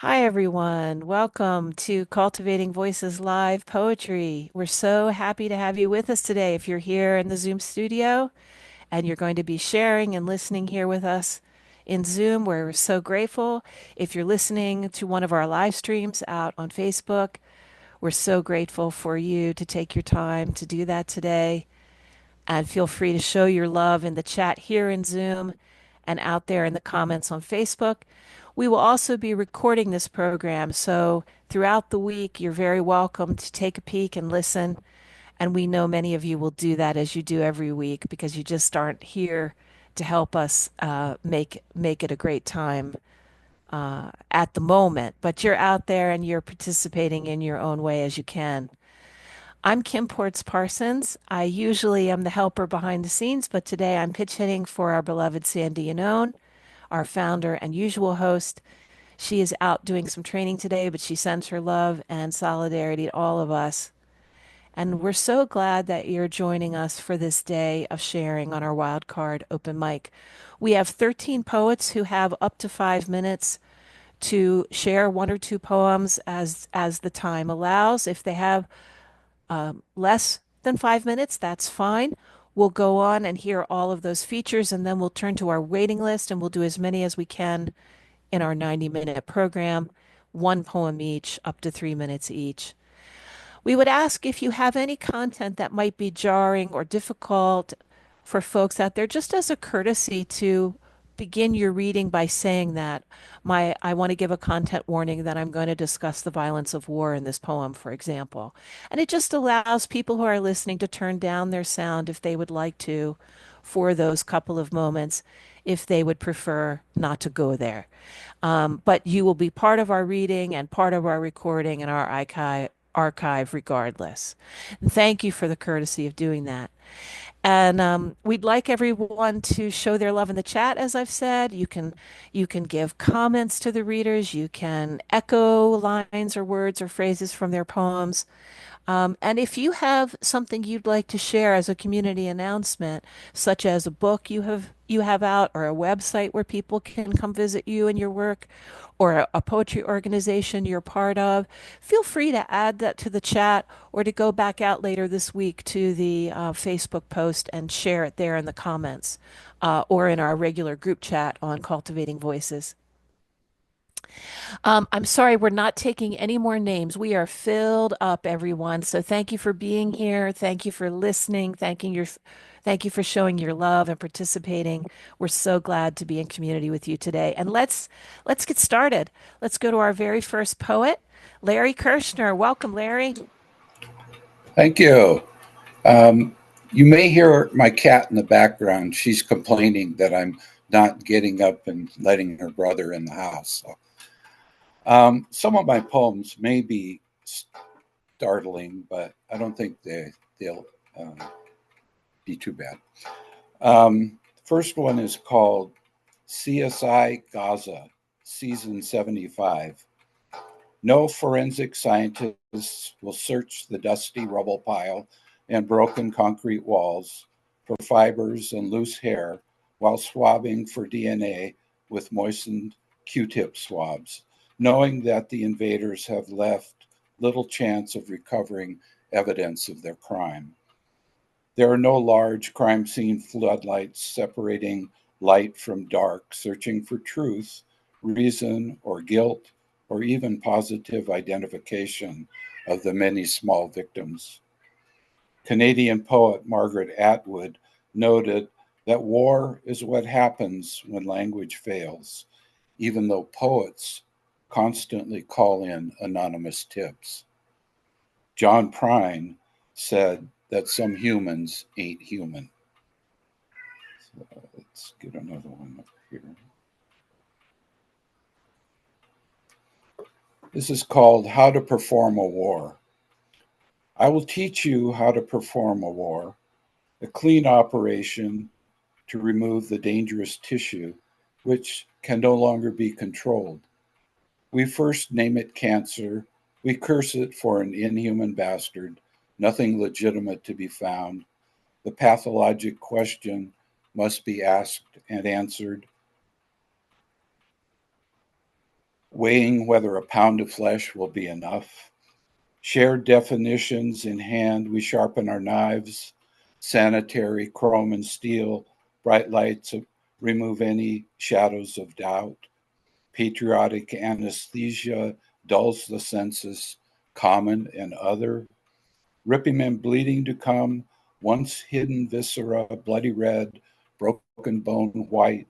Hi, everyone. Welcome to Cultivating Voices Live Poetry. We're so happy to have you with us today. If you're here in the Zoom studio and you're going to be sharing and listening here with us in Zoom, we're so grateful. If you're listening to one of our live streams out on Facebook, we're so grateful for you to take your time to do that today. And feel free to show your love in the chat here in Zoom and out there in the comments on Facebook. We will also be recording this program, so throughout the week, you're very welcome to take a peek and listen. And we know many of you will do that as you do every week because you just aren't here to help us make it a great time at the moment, but you're out there and you're participating in your own way as you can. I'm Kim Ports Parsons. I usually am the helper behind the scenes, but today I'm pitch hitting for our beloved Sandy Yanone, our founder and usual host. She is out doing some training today, but she sends her love and solidarity to all of us. And we're so glad that you're joining us for this day of sharing on our Wildcard open mic. We have 13 poets who have up to 5 minutes to share one or two poems as the time allows. If they have less than 5 minutes, that's fine. We'll go on and hear all of those features, and then we'll turn to our waiting list and we'll do as many as we can in our 90-minute program, one poem each, up to 3 minutes each. We would ask if you have any content that might be jarring or difficult for folks out there, just as a courtesy to begin your reading by saying that I want to give a content warning that I'm going to discuss the violence of war in this poem, for example. And it just allows people who are listening to turn down their sound if they would like to for those couple of moments, if they would prefer not to go there. But you will be part of our reading and part of our recording and our archive regardless. And thank you for the courtesy of doing that. And we'd like everyone to show their love in the chat, as I've said. You can give comments to the readers. You can echo lines or words or phrases from their poems. And if you have something you'd like to share as a community announcement, such as a book you have out, or a website where people can come visit you and your work, or a poetry organization you're part of, feel free to add that to the chat or to go back out later this week to the Facebook post and share it there in the comments, or in our regular group chat on Cultivating Voices. I'm sorry, we're not taking any more names. We are filled up, everyone. So thank you for being here. Thank you for listening. Thank you for showing your love and participating. We're so glad to be in community with you today. And let's get started. Let's go to our very first poet, Larry Kerschner. Welcome, Larry. Thank you. Um, you may hear my cat in the background. She's complaining that I'm not getting up and letting her brother in the house. Some of my poems may be startling, but I don't think they'll be too bad. First one is called CSI Gaza, Season 75. No forensic scientists will search the dusty rubble pile and broken concrete walls for fibers and loose hair while swabbing for DNA with moistened Q-tip swabs, knowing that the invaders have left little chance of recovering evidence of their crime. There are no large crime scene floodlights separating light from dark, searching for truth, reason, or guilt, or even positive identification of the many small victims. Canadian poet Margaret Atwood noted that war is what happens when language fails, even though poets constantly call in anonymous tips. John Prine said that some humans ain't human. So let's get another one up here. This is called How to Perform a War. I will teach you how to perform a war, a clean operation to remove the dangerous tissue which can no longer be controlled. We first name it cancer. We curse it for an inhuman bastard, nothing legitimate to be found. The pathologic question must be asked and answered. weighing whether a pound of flesh will be enough. Shared definitions in hand, we sharpen our knives. Sanitary, chrome and steel, bright lights remove any shadows of doubt. Patriotic anesthesia dulls the senses, common and other. Ripping and bleeding to come, once hidden viscera, bloody red, broken bone white,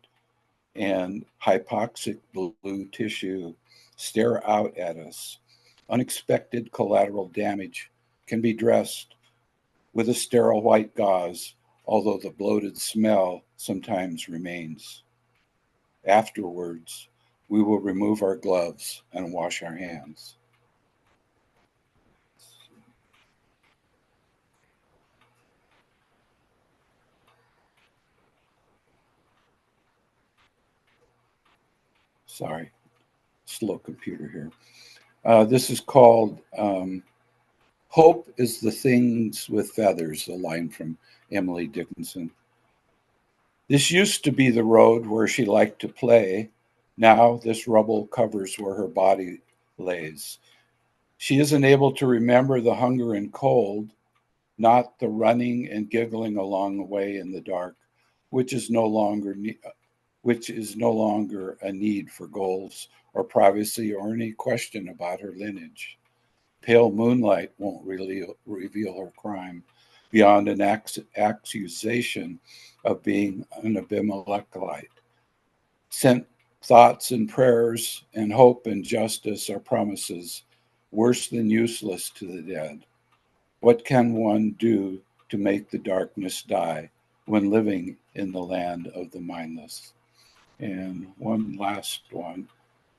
and hypoxic blue tissue stare out at us. Unexpected collateral damage can be dressed with a sterile white gauze, although the bloated smell sometimes remains. Afterwards, we will remove our gloves and wash our hands. Sorry, slow computer here. This is called Hope is the Things with Feathers, a line from Emily Dickinson. This used to be the road where she liked to play. Now this rubble covers where her body lays. She isn't able to remember the hunger and cold, not the running and giggling along the way in the dark, which is no longer a need for goals or privacy or any question about her lineage. Pale moonlight won't really reveal her crime beyond an accusation of being an Abimelechite. Sent thoughts and prayers and hope and justice are promises worse than useless to the dead. What can one do to make the darkness die when living in the land of the mindless? And one last one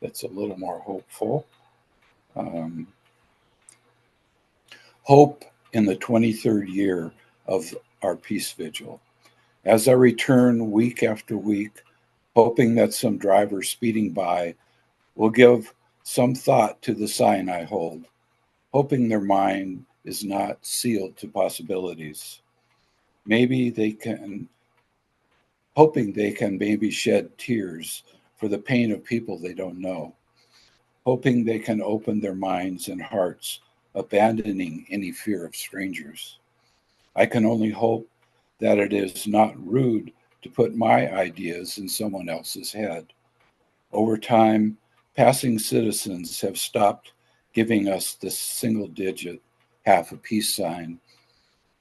that's a little more hopeful. Um, Hope in the 23rd year of our peace vigil. As I return week after week, hoping that some driver speeding by will give some thought to the sign I hold, hoping their mind is not sealed to possibilities. Maybe they can, hoping they can maybe shed tears for the pain of people they don't know, hoping they can open their minds and hearts, abandoning any fear of strangers. I can only hope that it is not rude to put my ideas in someone else's head. Over time, passing citizens have stopped giving us the single digit half a peace sign.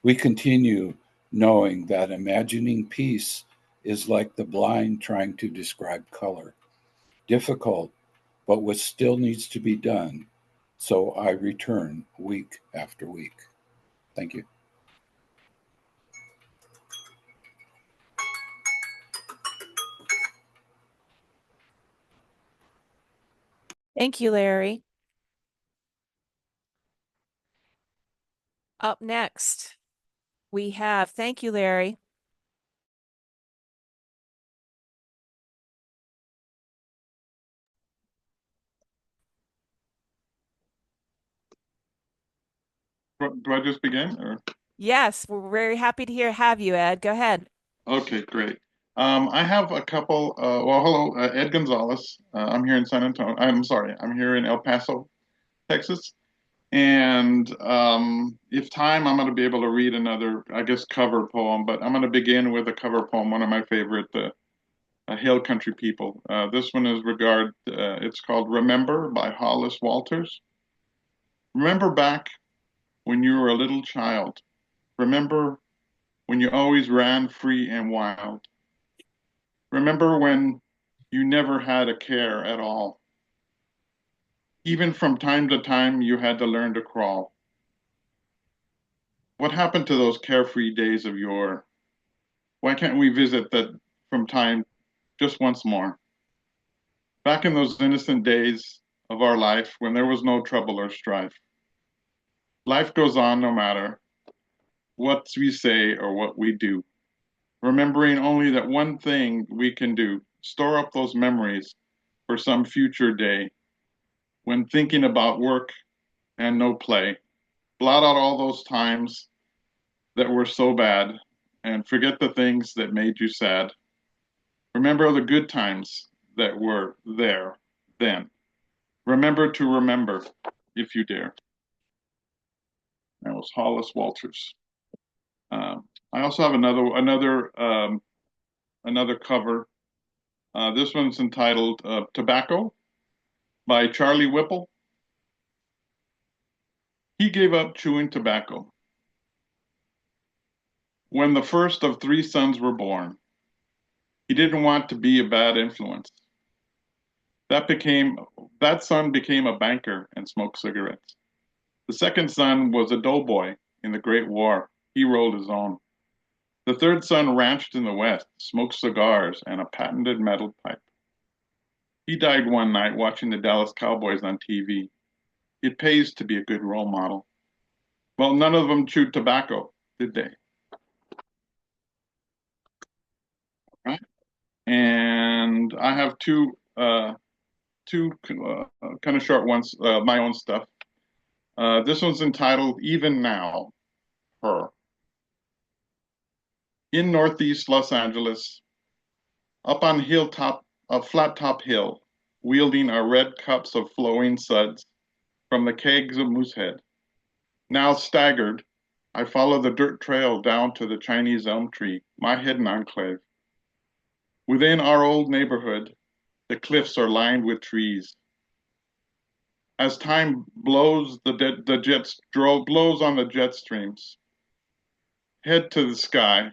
We continue knowing that imagining peace is like the blind trying to describe color. Difficult, but what still needs to be done. So I return week after week. Thank you. Thank you, Larry. Up next, we have, thank you, Larry. Do I just begin? Or? Yes, we're very happy to have you, Ed. Go ahead. Okay, great. I have a couple. Well, hello, Ed Gonzales. I'm here in San Antonio. I'm sorry, I'm here in El Paso, Texas. And if time, I'm going to be able to read another, I guess, cover poem. But I'm going to begin with a cover poem, one of my favorite Hill Country people. This one is it's called "Remember" by Hollis Walters. Remember back when you were a little child. Remember when you always ran free and wild. Remember when you never had a care at all. Even from time to time, you had to learn to crawl. What happened to those carefree days of yore? Why can't we visit that from time just once more? Back in those innocent days of our life when there was no trouble or strife. Life goes on no matter what we say or what we do. Remembering only that one thing we can do, store up those memories for some future day when thinking about work and no play. Blot out all those times that were so bad and forget the things that made you sad. Remember the good times that were there then. Remember to remember, if you dare. That was Hollis Walters. I also have another cover. This one's entitled "Tobacco" by Charlie Whipple. He gave up chewing tobacco when the first of three sons were born. He didn't want to be a bad influence. That son became a banker and smoked cigarettes. The second son was a doughboy in the Great War. He rolled his own. The third son ranched in the West, smoked cigars and a patented metal pipe. He died one night watching the Dallas Cowboys on TV. It pays to be a good role model. Well, none of them chewed tobacco, did they? Right. And I have two kind of short ones, my own stuff. This one's entitled "Even Now, Her." In Northeast Los Angeles, up on a flat top hill, wielding our red cups of flowing suds from the kegs of Moosehead. Now staggered, I follow the dirt trail down to the Chinese elm tree, my hidden enclave. Within our old neighborhood, the cliffs are lined with trees. As time blows blows on the jet streams, head to the sky,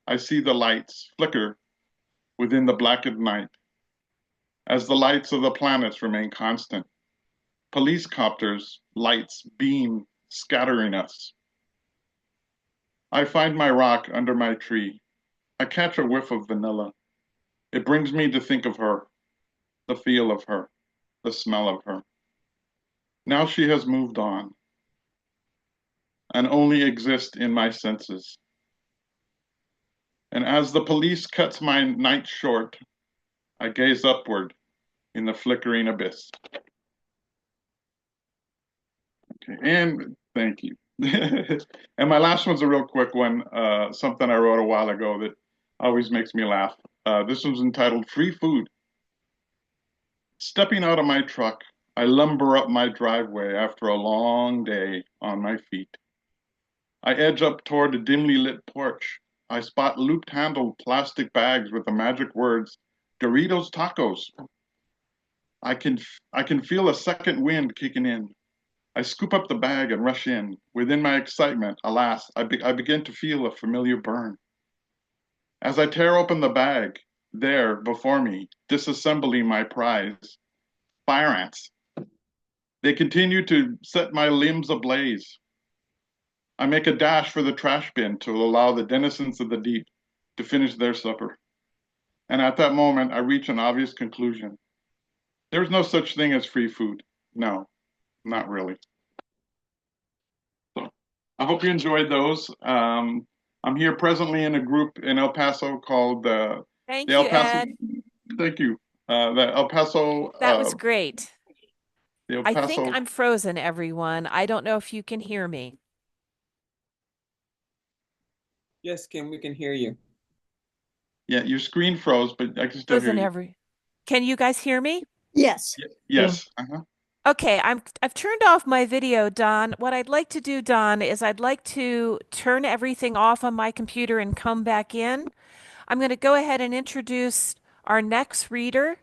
I see the lights flicker within the blackened night. As the lights of the planets remain constant, police copters' lights beam, scattering us. I find my rock under my tree. I catch a whiff of vanilla. It brings me to think of her, the feel of her, the smell of her. Now she has moved on and only exists in my senses. And as the police cuts my night short, I gaze upward in the flickering abyss. Okay, and thank you. And my last one's a real quick one, something I wrote a while ago that always makes me laugh. This one's entitled "Free Food." Stepping out of my truck, I lumber up my driveway after a long day on my feet. I edge up toward a dimly lit porch. I spot loop-handled plastic bags with the magic words, "Doritos Tacos." I can feel a second wind kicking in. I scoop up the bag and rush in. Within my excitement, alas, I begin to feel a familiar burn. As I tear open the bag, there, before me, disassembling my prize, fire ants. They continue to set my limbs ablaze. I make a dash for the trash bin to allow the denizens of the deep to finish their supper. And at that moment, I reach an obvious conclusion. There's no such thing as free food. No, not really. So I hope you enjoyed those. I'm here presently in a group in El Paso called the Thank you, El Paso. Ed. Thank you. The El Paso. That was great. The El I think Paso. I'm frozen, everyone. I don't know if you can hear me. Yes, Kim, we can hear you. Yeah, your screen froze, but I can still hear Frozen you. Can you guys hear me? Yes. Yes. Uh-huh. Okay, I've turned off my video, Don. What I'd like to do, Don, is I'd like to turn everything off on my computer and come back in. I'm going to go ahead and introduce our next reader,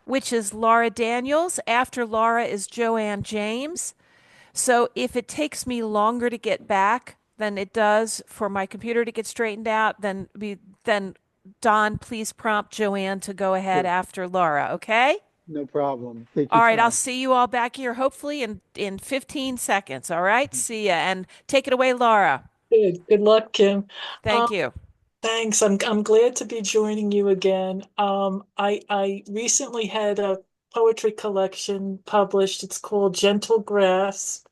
which is Laura Daniels. After Laura is Joanne James. So if it takes me longer to get back than it does for my computer to get straightened out, then Don, please prompt Joanne to go ahead Sure. after Laura, okay? No problem. Take All your right, I'll time. see you all back here hopefully in 15 seconds. All right, see ya. And take it away, Laura. Good. Good luck, Kim. Thank you. Thanks. I'm glad to be joining you again. I recently had a poetry collection published. It's called Gentle Grass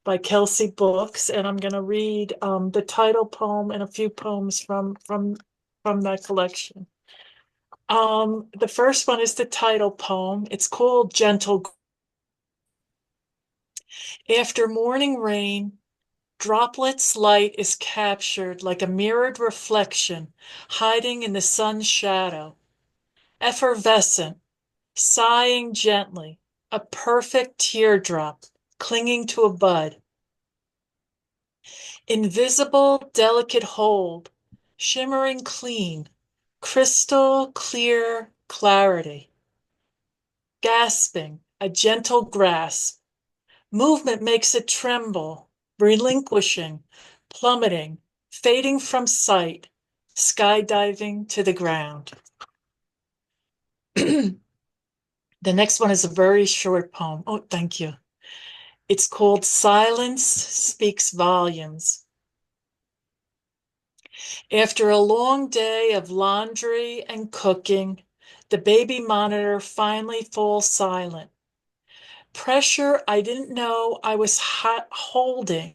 by Kelsey Books, and I'm going to read the title poem and a few poems from that collection. The first one is the title poem. It's called Gentle. After morning rain, droplets light is captured like a mirrored reflection hiding in the sun's shadow, effervescent, sighing gently, a perfect teardrop clinging to a bud. Invisible, delicate hold, shimmering clean, crystal clear clarity. Gasping, a gentle grasp. Movement makes it tremble, relinquishing, plummeting, fading from sight, skydiving to the ground. The next one is a very short poem. Oh, thank you. It's called Silence Speaks Volumes. After a long day of laundry and cooking, the baby monitor finally falls silent. Pressure I didn't know I was holding.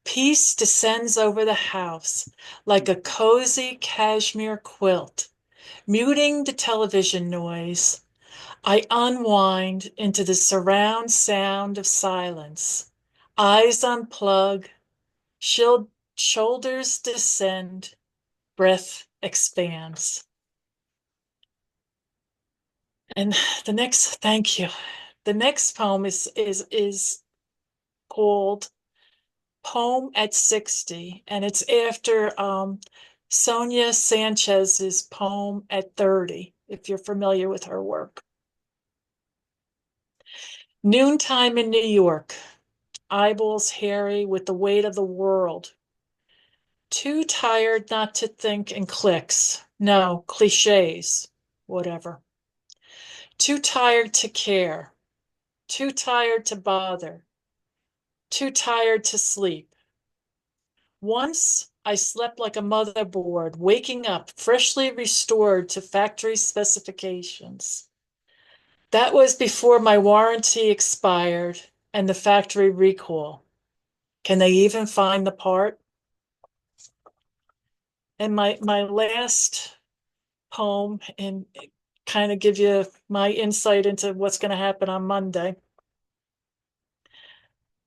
Peace descends over the house like a cozy cashmere quilt, muting the television noise. I unwind into the surround sound of silence. Eyes unplug, shoulders descend, breath expands. And thank you. The next poem is called Poem at 60, and it's after Sonia Sanchez's poem at 30, if you're familiar with her work. Noontime in New York, eyeballs hairy with the weight of the world. Too tired not to think in clicks. No, cliches, whatever. Too tired to care. Too tired to bother. Too tired to sleep. Once I slept like a motherboard, waking up freshly restored to factory specifications. That was before my warranty expired and the factory recall. Can they even find the part? And my last poem, and kind of give you my insight into what's going to happen on Monday.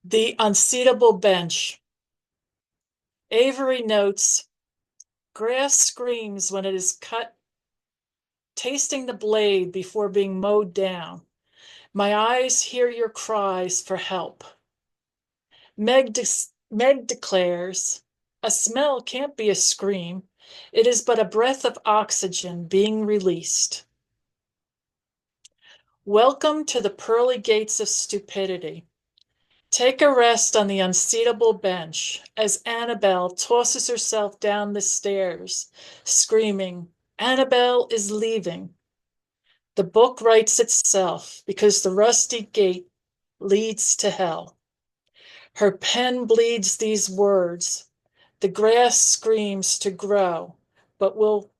The Unseatable Bench. Avery notes, grass screams when it is cut, tasting the blade before being mowed down. My eyes hear your cries for help. Meg declares, a smell can't be a scream. It is but a breath of oxygen being released. Welcome to the pearly gates of stupidity. Take a rest on the unseatable bench as Annabelle tosses herself down the stairs, screaming, Annabelle is leaving. The book writes itself because the rusty gate leads to hell. Her pen bleeds these words. The grass screams to grow, but will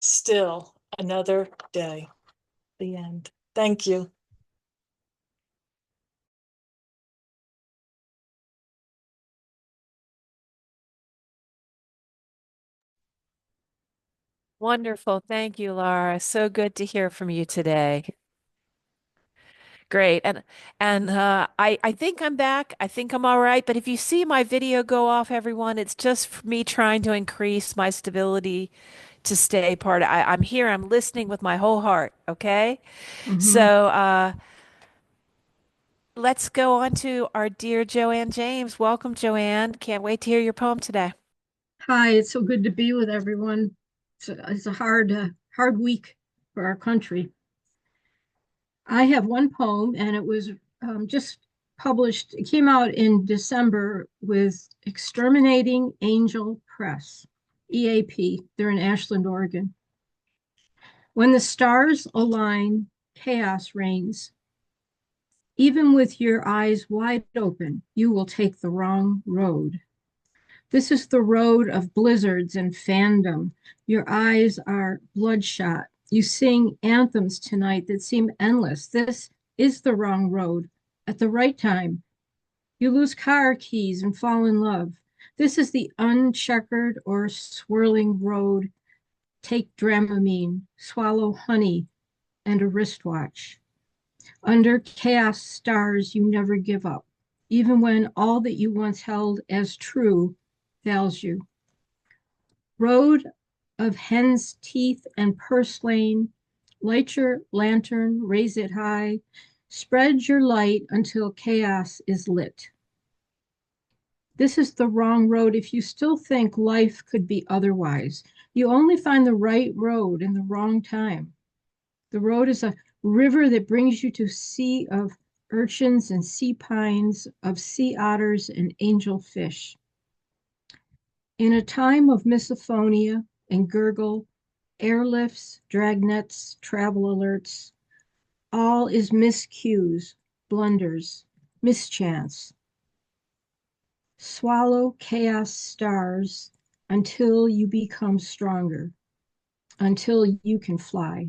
still another day. The end. Thank you. Wonderful. Thank you, Laura. So good to hear from you today. Great. And I think I'm back. I think I'm all right. But if you see my video go off, everyone, it's just for me trying to increase my stability to stay part. I'm here. I'm listening with my whole heart. Okay. So let's go on to our dear Joanne James. Welcome, Joanne. Can't wait to hear your poem today. Hi, it's so good to be with everyone. It's a hard week for our country. I have one poem, and it was just published. It came out in December with Exterminating Angel Press, EAP. They're in Ashland, Oregon. When the stars align, chaos reigns. Even with your eyes wide open, you will take the wrong road. This is the road of blizzards and fandom. Your eyes are bloodshot. You sing anthems tonight that seem endless. This is the wrong road at the right time. You lose car keys and fall in love. This is the uncheckered or swirling road. Take Dramamine, swallow honey, and a wristwatch. Under chaos stars, you never give up, even when all that you once held as true fails you. Road of hen's teeth and purslane, Light your lantern, raise it high, spread your light until chaos is lit. This is the wrong road if you still think life could be otherwise. You only find the right road in the wrong time. The road is a river that brings you to sea of urchins and sea pines, of sea otters and angel fish. In a time of misophonia and gurgle, airlifts, dragnets, travel alerts, all is miscues, blunders, mischance. Swallow chaos stars until you become stronger, until you can fly.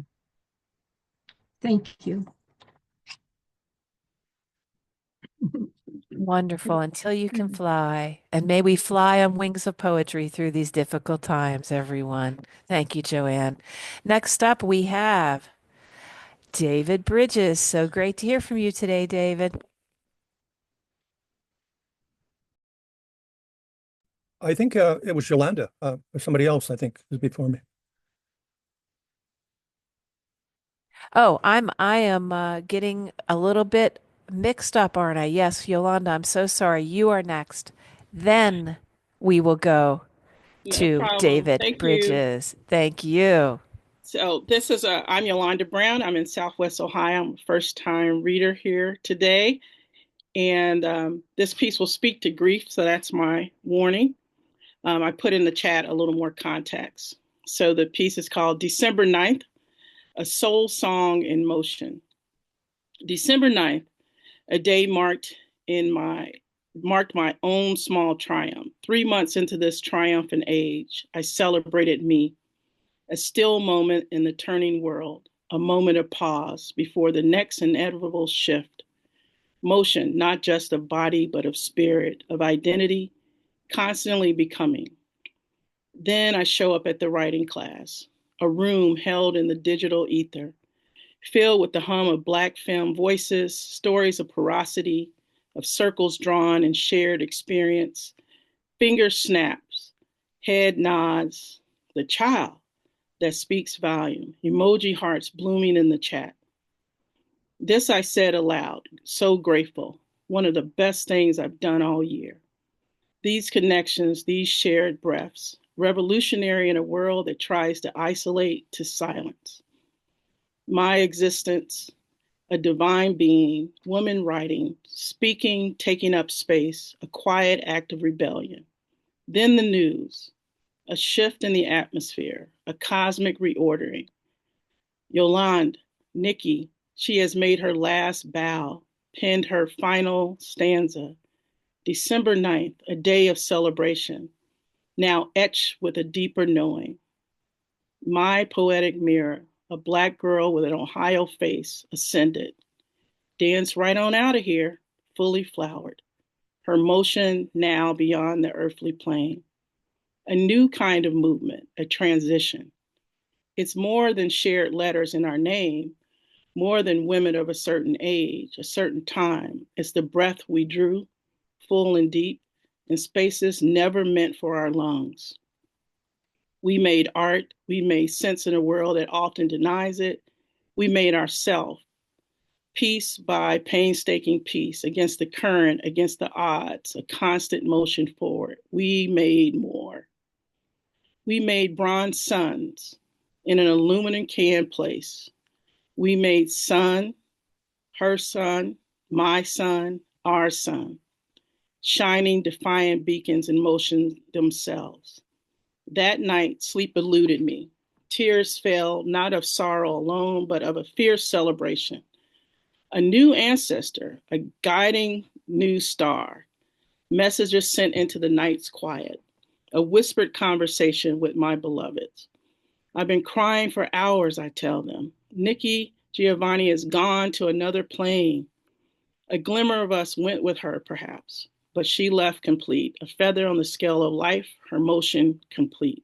Thank you. Wonderful. Until you can fly. And may we fly on wings of poetry through these difficult times, everyone. Thank you, Joanne. Next up, we have David Brydges. So great to hear from you today, David. I think it was Yolanda or somebody else, I think, was before me. Oh, I am getting a little bit mixed up, aren't I? Yes, Yolanda, I'm so sorry. You are next. Then we will go No to problem. David Thank you. Brydges. Thank you. So I'm Yolanda Brown. I'm in Southwest Ohio. I'm a first-time reader here today. And this piece will speak to grief, so that's my warning. I put in the chat a little more context. So the piece is called December 9th, A Soul Song in Motion. December 9th, a day marked my own small triumph. 3 months into this triumphant age, I celebrated me, a still moment in the turning world, a moment of pause before the next inevitable shift. Motion, not just of body, but of spirit, of identity, constantly becoming. Then I show up at the writing class, a room held in the digital ether, filled with the hum of Black femme voices, stories of porosity, of circles drawn and shared experience, finger snaps, head nods, the child that speaks volume, emoji hearts blooming in the chat. This I said aloud, so grateful, one of the best things I've done all year. These connections, these shared breaths, revolutionary in a world that tries to isolate to silence. My existence, a divine being, woman writing, speaking, taking up space, a quiet act of rebellion. Then the news, a shift in the atmosphere, a cosmic reordering. Yolanda, Nikki, she has made her last bow, penned her final stanza. December 9th, a day of celebration, now etched with a deeper knowing. My poetic mirror, a Black girl with an Ohio face, ascended. Danced right on out of here, fully flowered. Her motion now beyond the earthly plane. A new kind of movement, a transition. It's more than shared letters in our name, more than women of a certain age, a certain time. It's the breath we drew, full and deep, in spaces never meant for our lungs. We made art, we made sense in a world that often denies it. We made ourselves, piece by painstaking piece, against the current, against the odds, a constant motion forward. We made more. We made bronze suns in an aluminum can place. We made sun, her sun, my sun, our sun, shining defiant beacons in motion themselves. That night, sleep eluded me. Tears fell, not of sorrow alone, but of a fierce celebration. A new ancestor, a guiding new star, messages sent into the night's quiet, a whispered conversation with my beloveds. I've been crying for hours, I tell them. Nikki Giovanni is gone to another plane. A glimmer of us went with her, perhaps, but she left complete, a feather on the scale of life, her motion complete.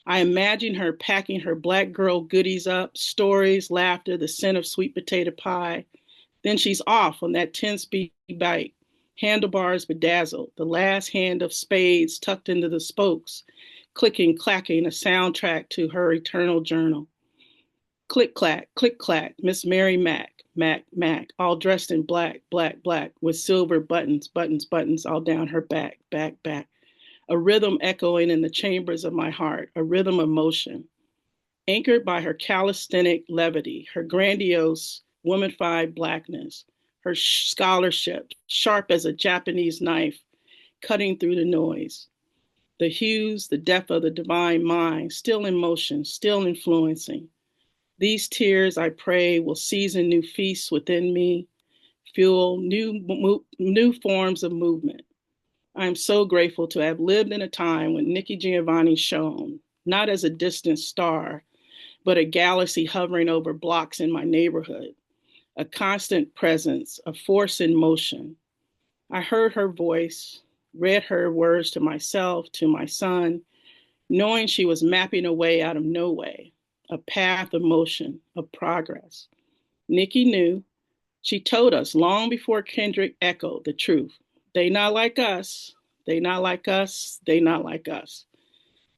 I imagine her packing her Black girl goodies up, stories, laughter, the scent of sweet potato pie. Then she's off on that 10-speed bike, handlebars bedazzled, the last hand of spades tucked into the spokes, clicking, clacking, a soundtrack to her eternal journal. click clack, Miss Mary Mac, Mac, Mac, all dressed in black, black, black, with silver buttons, buttons, buttons all down her back, back, back. A rhythm echoing in the chambers of my heart, a rhythm of motion, anchored by her calisthenic levity, her grandiose, womanified blackness, her scholarship, sharp as a Japanese knife, cutting through the noise. The hues, the depth of the divine mind, still in motion, still influencing. These tears, I pray, will season new feasts within me, fuel new forms of movement. I am so grateful to have lived in a time when Nikki Giovanni shone, not as a distant star, but a galaxy hovering over blocks in my neighborhood, a constant presence, a force in motion. I heard her voice, read her words to myself, to my son, knowing she was mapping a way out of no way, a path of motion, of progress. Nikki knew. She told us long before Kendrick echoed the truth. They not like us. They not like us. They not like us.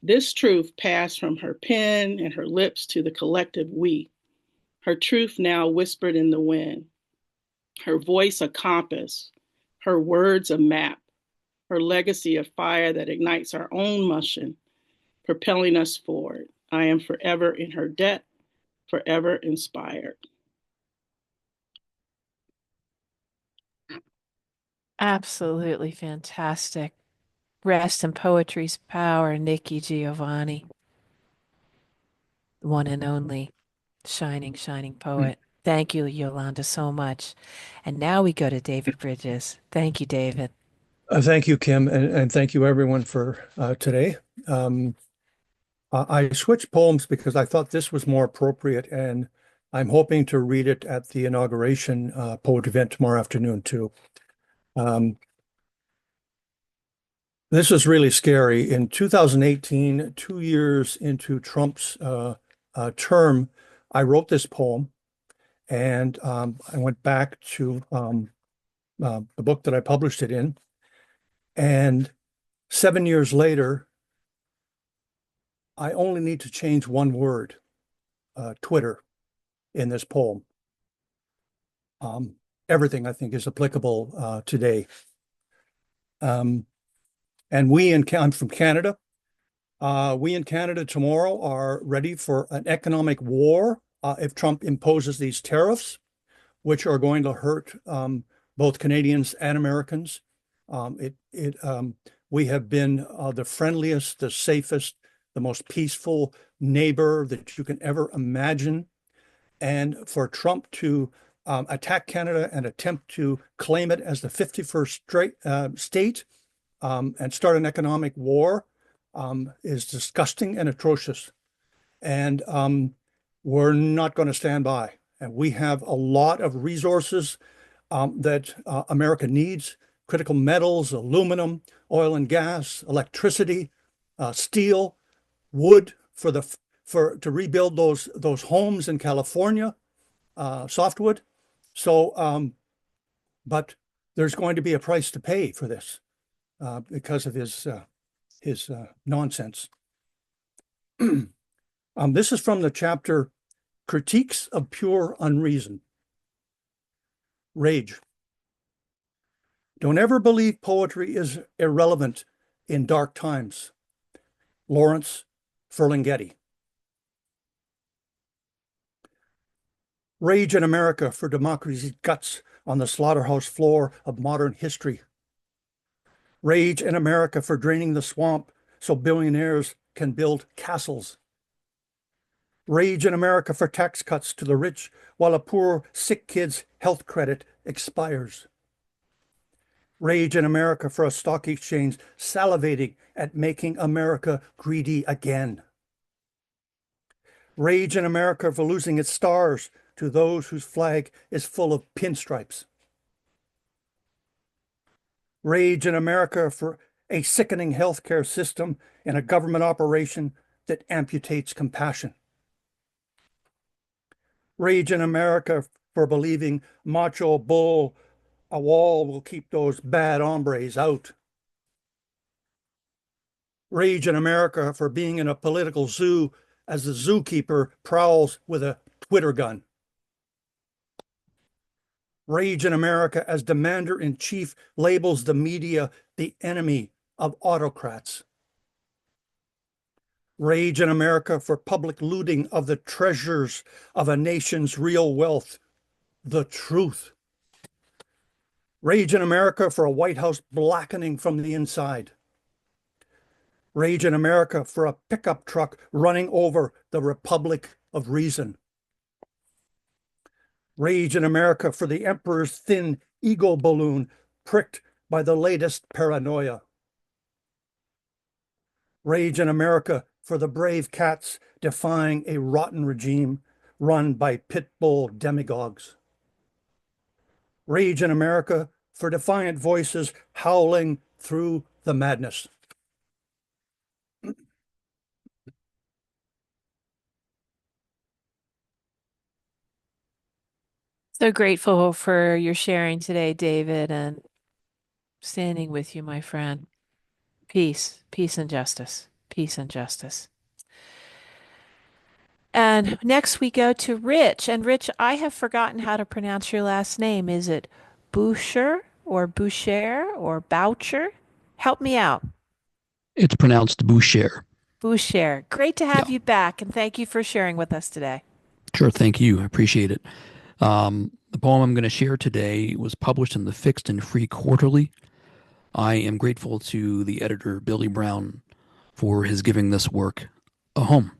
This truth passed from her pen and her lips to the collective we. Her truth now whispered in the wind. Her voice a compass. Her words a map. Her legacy a fire that ignites our own motion, propelling us forward. I am forever in her debt, forever inspired. Absolutely fantastic. Rest in poetry's power, Nikki Giovanni, the one and only shining, shining poet. Thank you, Yolanda, so much. And now we go to David Brydges. Thank you, David. Thank you, Kim, and thank you everyone for today. I switched poems because I thought this was more appropriate, and I'm hoping to read it at the inauguration poetry event tomorrow afternoon too. This is really scary. In 2018, 2 years into Trump's term, I wrote this poem, and I went back to the book that I published it in. And 7 years later, I only need to change one word, Twitter, in this poem. Everything, I think, is applicable today. And I'm from Canada. We in Canada tomorrow are ready for an economic war if Trump imposes these tariffs, which are going to hurt both Canadians and Americans. We have been the friendliest, the safest, the most peaceful neighbor that you can ever imagine. And for Trump to attack Canada and attempt to claim it as the 51st state and start an economic war is disgusting and atrocious. And we're not going to stand by. And we have a lot of resources that America needs: critical metals, aluminum, oil and gas, electricity, steel, wood to rebuild those homes in California, softwood. So, but there's going to be a price to pay for this because of his nonsense. This is from the chapter Critiques of Pure Unreason. Rage. Don't ever believe poetry is irrelevant in dark times. Lawrence Ferlinghetti. Rage in America for democracy's guts on the slaughterhouse floor of modern history. Rage in America for draining the swamp so billionaires can build castles. Rage in America for tax cuts to the rich while a poor, sick kid's health credit expires. Rage in America for a stock exchange salivating at making America greedy again. Rage in America for losing its stars to those whose flag is full of pinstripes. Rage in America for a sickening healthcare system and a government operation that amputates compassion. Rage in America for believing macho bull, a wall will keep those bad hombres out. Rage in America for being in a political zoo as the zookeeper prowls with a Twitter gun. Rage in America as Demander-in-Chief labels the media the enemy of autocrats. Rage in America for public looting of the treasures of a nation's real wealth, the truth. Rage in America for a White House blackening from the inside. Rage in America for a pickup truck running over the Republic of Reason. Rage in America for the emperor's thin ego balloon pricked by the latest paranoia. Rage in America for the brave cats defying a rotten regime run by pit bull demagogues. Rage in America for defiant voices howling through the madness. So grateful for your sharing today, David, and standing with you, my friend. Peace, peace and justice, peace and justice. And next we go to Rich. And Rich, I have forgotten how to pronounce your last name. Is it Boucher or Boucher or Boucher? Help me out. It's pronounced Boucher. Boucher. Great to have Yeah, you back, and thank you for sharing with us today. sure. Thank you. I appreciate it. The poem I'm going to share today was published in the Fixed and Free Quarterly. I am grateful to the editor, Billy Brown, for his giving this work a home.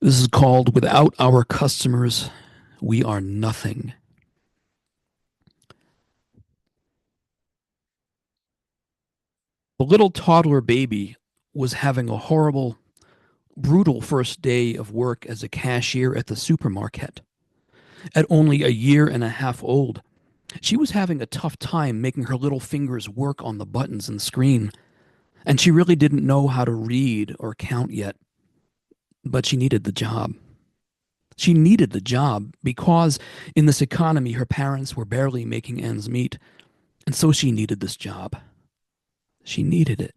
This is called Without Our Customers, We Are Nothing. The little toddler baby was having a horrible, brutal first day of work as a cashier at the supermarket. At only a year and a half old, she was having a tough time making her little fingers work on the buttons and screen, and she really didn't know how to read or count yet. But she needed the job. She needed the job because in this economy her parents were barely making ends meet, and so she needed this job. She needed it.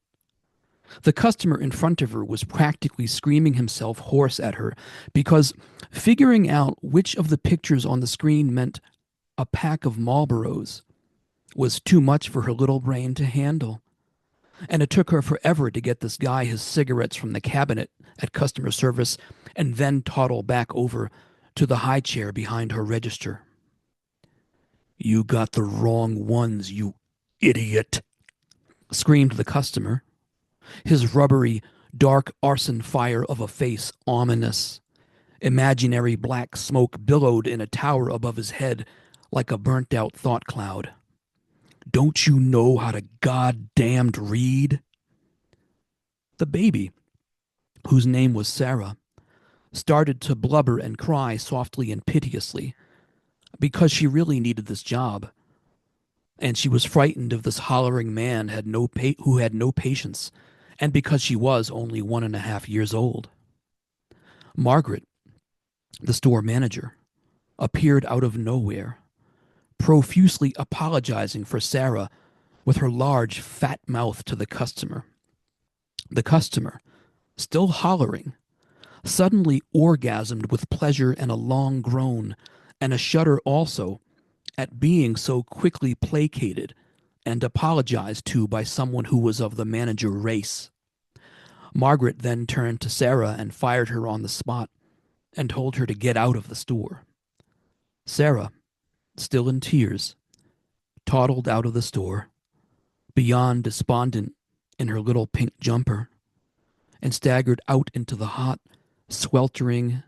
The customer in front of her was practically screaming himself hoarse at her because figuring out which of the pictures on the screen meant a pack of Marlboros was too much for her little brain to handle. And it took her forever to get this guy his cigarettes from the cabinet at customer service and then toddle back over to the high chair behind her register. "You got the wrong ones, you idiot," screamed the customer, his rubbery, dark arson fire of a face ominous. Imaginary black smoke billowed in a tower above his head like a burnt-out thought cloud. "Don't you know how to goddamned read?" The baby, whose name was Sarah, started to blubber and cry softly and piteously because she really needed this job, and she was frightened of this hollering man who had no patience, and because she was only 1.5 years old. Margaret, the store manager, appeared out of nowhere, profusely apologizing for Sarah with her large, fat mouth to the customer. The customer, still hollering, suddenly orgasmed with pleasure and a long groan, and a shudder also at being so quickly placated and apologized to by someone who was of the manager race. Margaret then turned to Sarah and fired her on the spot and told her to get out of the store. Sarah, still in tears, toddled out of the store, beyond despondent in her little pink jumper, and staggered out into the hot, sweltering,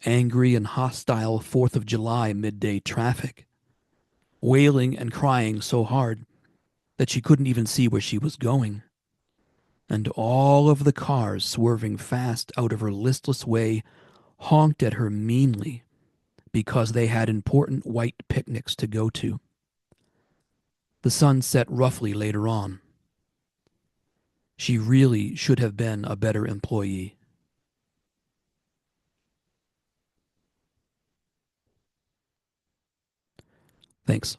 angry, and hostile 4th of July midday traffic, wailing and crying so hard that she couldn't even see where she was going, and all of the cars swerving fast out of her listless way honked at her meanly because they had important white picnics to go to. The sun set roughly later on. She really should have been a better employee. Thanks.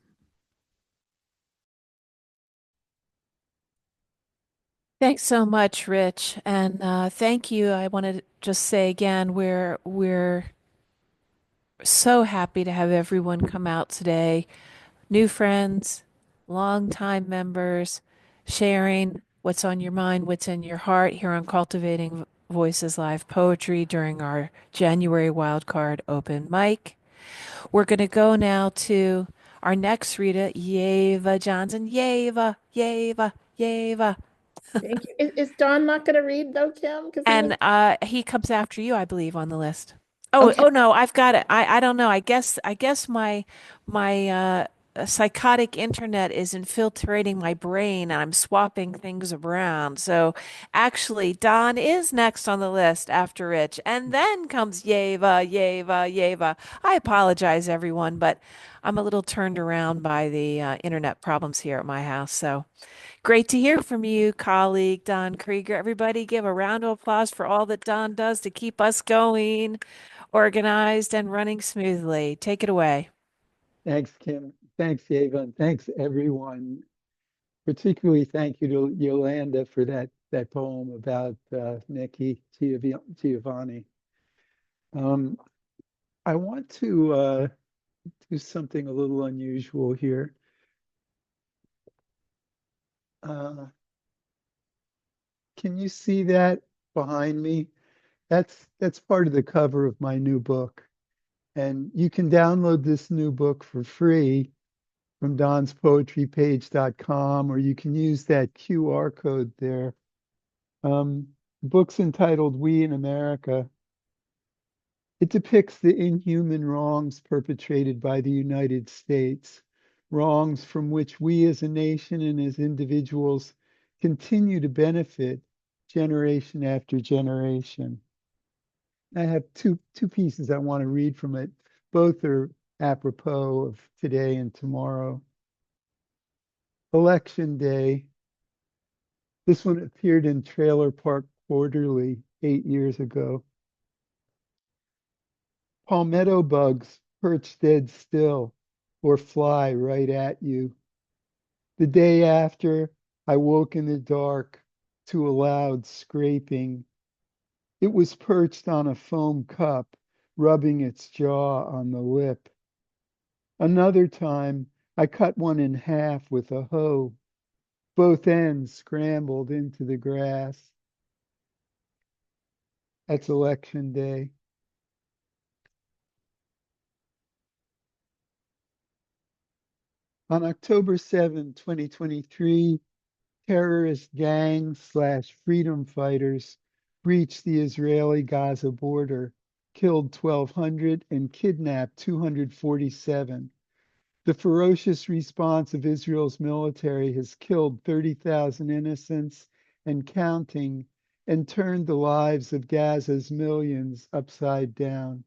Thanks so much, Rich, and thank you. I want to just say again, we're so happy to have everyone come out today. New friends, longtime members, sharing what's on your mind, what's in your heart here on Cultivating Voices Live Poetry during our January Wildcard Open Mic. We're going to go now to our next reader, Yeva Johnson. Yeva. Thank you. Is Dawn not going to read though, Kim? Because he was And he comes after you, I believe, on the list. okay. Oh no, I've got it. I don't know. I guess my psychotic internet is infiltrating my brain and I'm swapping things around. So actually, Don is next on the list after Rich, and then comes Yeva. I apologize, everyone, but I'm a little turned around by the internet problems here at my house. So. Great to hear from you, colleague Don Krieger. Everybody give a round of applause for all that Don does to keep us going, organized and running smoothly. Take it away. Thanks, Kim. Thanks, Ava, and thanks everyone. Particularly thank you to Yolanda for that poem about Nikki Giovanni. Um, I want to do something a little unusual here. Uh, can you see that behind me? That's part of the cover of my new book. And you can download this new book for free from donspoetrypage.com, or you can use that QR code there. The book's entitled We in America. It depicts the inhuman wrongs perpetrated by the United States, wrongs from which we as a nation and as individuals continue to benefit generation after generation. I have two pieces I want to read from it. Both are apropos of today and tomorrow. Election Day. This one appeared in Trailer Park Quarterly 8 years ago. Palmetto bugs perch dead still or fly right at you. The day after, I woke in the dark to a loud scraping. It was perched on a foam cup, rubbing its jaw on the lip. Another time, I cut one in half with a hoe. Both ends scrambled into the grass. That's Election Day. On October 7, 2023, terrorist gangs slash freedom fighters breached the Israeli-Gaza border, killed 1,200 and kidnapped 247. The ferocious response of Israel's military has killed 30,000 innocents and counting, and turned the lives of Gaza's millions upside down.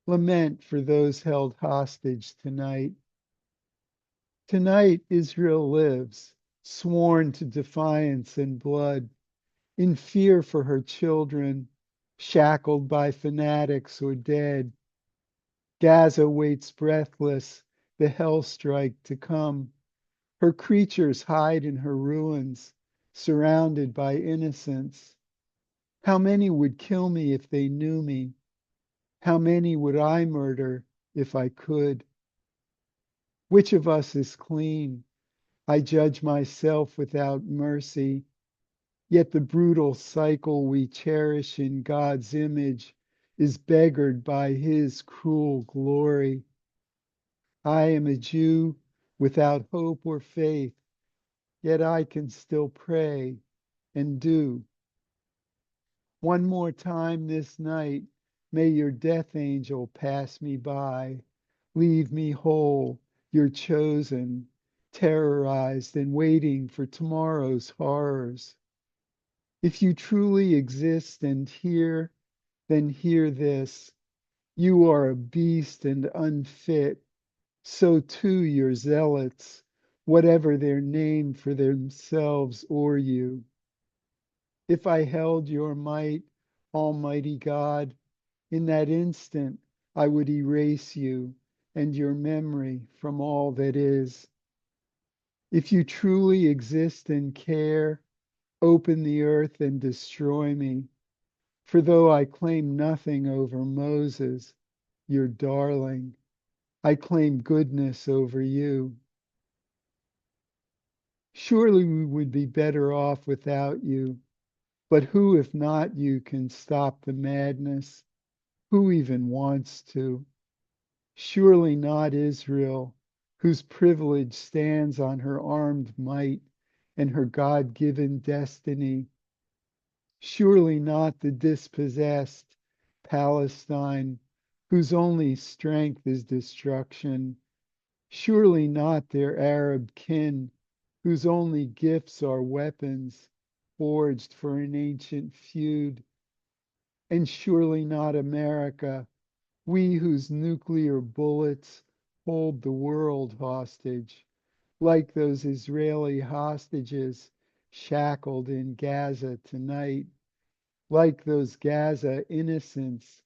Lament for those held hostage tonight. Tonight, Israel lives, sworn to defiance and blood, in fear for her children, shackled by fanatics or dead. Gaza waits breathless, the hell strike to come. Her creatures hide in her ruins, surrounded by innocents. How many would kill me if they knew me? How many would I murder if I could? Which of us is clean? I judge myself without mercy. Yet the brutal cycle we cherish in God's image is beggared by his cruel glory. I am a Jew without hope or faith, yet I can still pray and do. One more time this night, may your death angel pass me by. Leave me whole, your chosen, terrorized and waiting for tomorrow's horrors. If you truly exist and hear, then hear this. You are a beast and unfit. So too your zealots, whatever their name for themselves or you. If I held your might, Almighty God, in that instant I would erase you and your memory from all that is. If you truly exist and care, open the earth and destroy me. For though I claim nothing over Moses, your darling, I claim goodness over you. Surely we would be better off without you. But who, if not you, can stop the madness? Who even wants to? Surely not Israel, whose privilege stands on her armed might and her God-given destiny. Surely not the dispossessed Palestine, whose only strength is destruction. Surely not their Arab kin, whose only gifts are weapons forged for an ancient feud. And surely not America, we whose nuclear bullets hold the world hostage, like those Israeli hostages shackled in Gaza tonight, like those Gaza innocents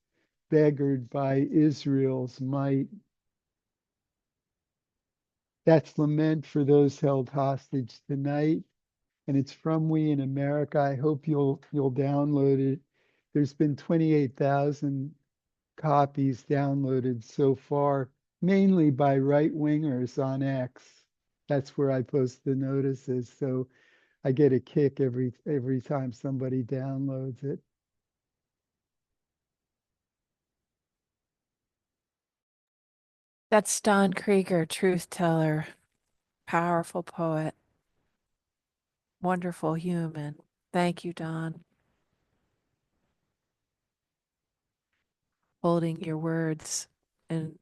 beggared by Israel's might. That's lament for those held hostage tonight, and it's from We in America. I hope you'll download it. There's been 28,000 copies downloaded so far, mainly by right-wingers on X. That's where I post the notices, so I get a kick every time somebody downloads it. That's Don Krieger, truth teller, powerful poet, wonderful human. Thank you, Don, holding your words in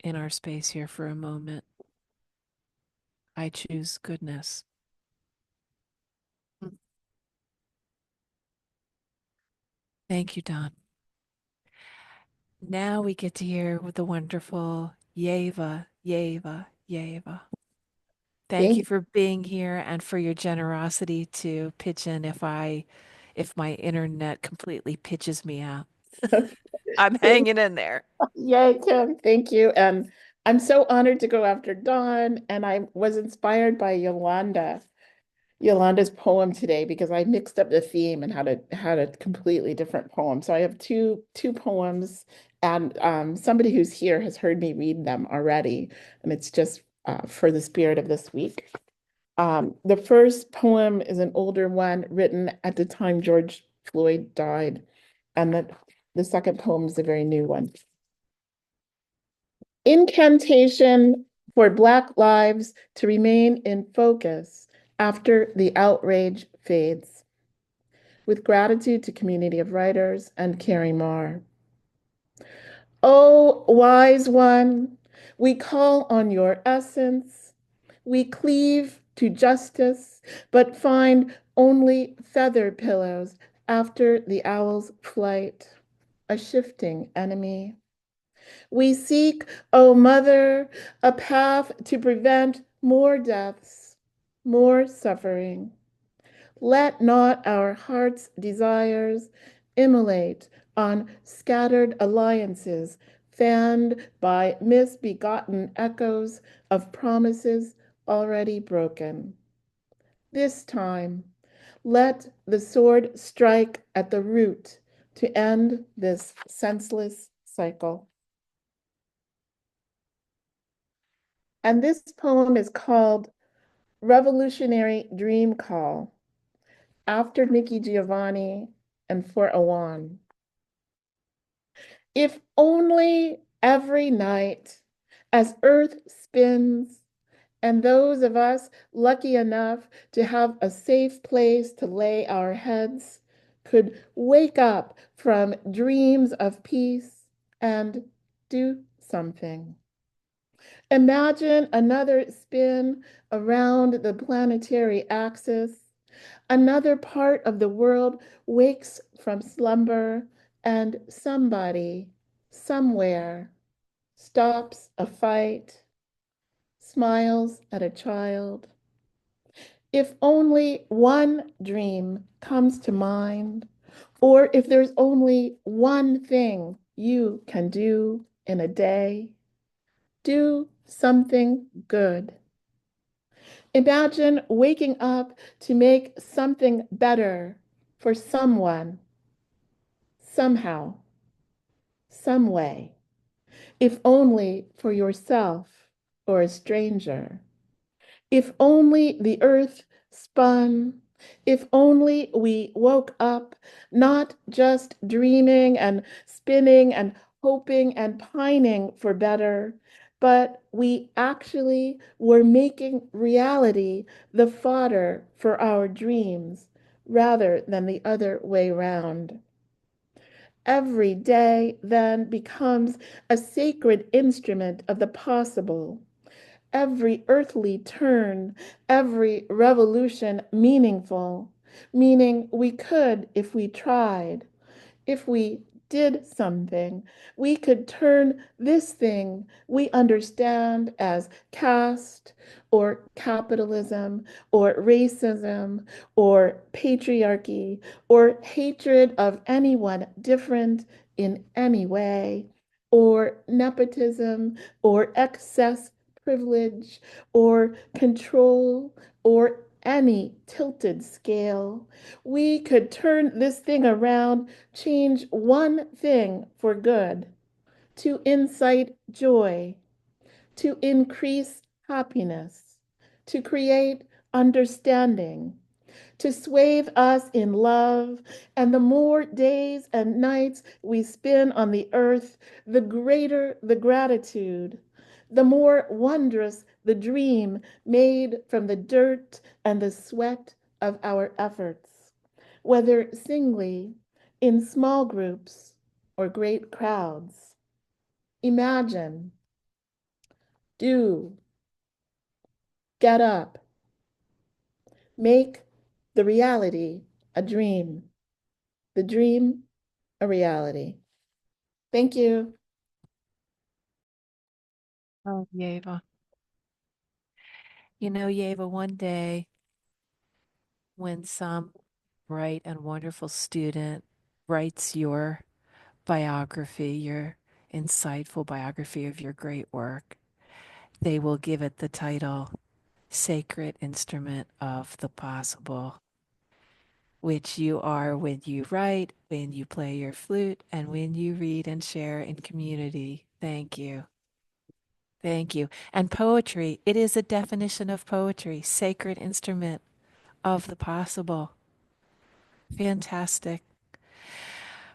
our space here for a moment. I choose goodness. Thank you, Don. Now we get to hear with the wonderful Yeva. Thank you for being here and for your generosity to pitch in if my internet completely pitches me out. I'm hanging in there. Yay, Kim, thank you. And I'm so honored to go after Dawn. And I was inspired by Yolanda's poem today because I mixed up the theme and had a completely different poem. So I have two poems, and somebody who's here has heard me read them already, and it's just for the spirit of this week. The first poem is an older one written at the time George Floyd died, and the second poem is a very new one. Incantation for Black lives to remain in focus after the outrage fades. With gratitude to community of writers and Carrie Marr. Oh, wise one, we call on your essence. We cleave to justice, but find only feather pillows after the owl's flight, a shifting enemy. We seek, O Mother, a path to prevent more deaths, more suffering. Let not our heart's desires immolate on scattered alliances fanned by misbegotten echoes of promises already broken. This time, let the sword strike at the root to end this senseless cycle. And this poem is called Revolutionary Dream Call, after Nikki Giovanni and for Awan. If only every night, as Earth spins, and those of us lucky enough to have a safe place to lay our heads could wake up from dreams of peace and do something. Imagine another spin around the planetary axis. Another part of the world wakes from slumber, and somebody, somewhere, stops a fight, smiles at a child. If only one dream comes to mind, or if there's only one thing you can do in a day, do something good. Imagine waking up to make something better for someone, somehow, some way, if only for yourself or a stranger. If only the earth spun, if only we woke up, not just dreaming and spinning and hoping and pining for better, but we actually were making reality the fodder for our dreams rather than the other way round. Every day then becomes a sacred instrument of the possible. Every earthly turn, every revolution meaningful, meaning we could if we tried. If we did something, we could turn this thing we understand as caste or capitalism or racism or patriarchy or hatred of anyone different in any way, or nepotism or excess privilege or control or any tilted scale. We could turn this thing around, change one thing for good, to incite joy, to increase happiness, to create understanding, to swathe us in love. And the more days and nights we spend on the earth, the greater the gratitude, the more wondrous the dream made from the dirt and the sweat of our efforts, whether singly, in small groups, or great crowds. Imagine, do, get up, make the reality a dream, the dream a reality. Thank you. Oh, Yeva. You know, Yeva, one day when some bright and wonderful student writes your biography, your insightful biography of your great work, they will give it the title Sacred Instrument of the Possible, which you are when you write, when you play your flute, and when you read and share in community. Thank you. Thank you. And poetry, it is a definition of poetry, sacred instrument of the possible. Fantastic.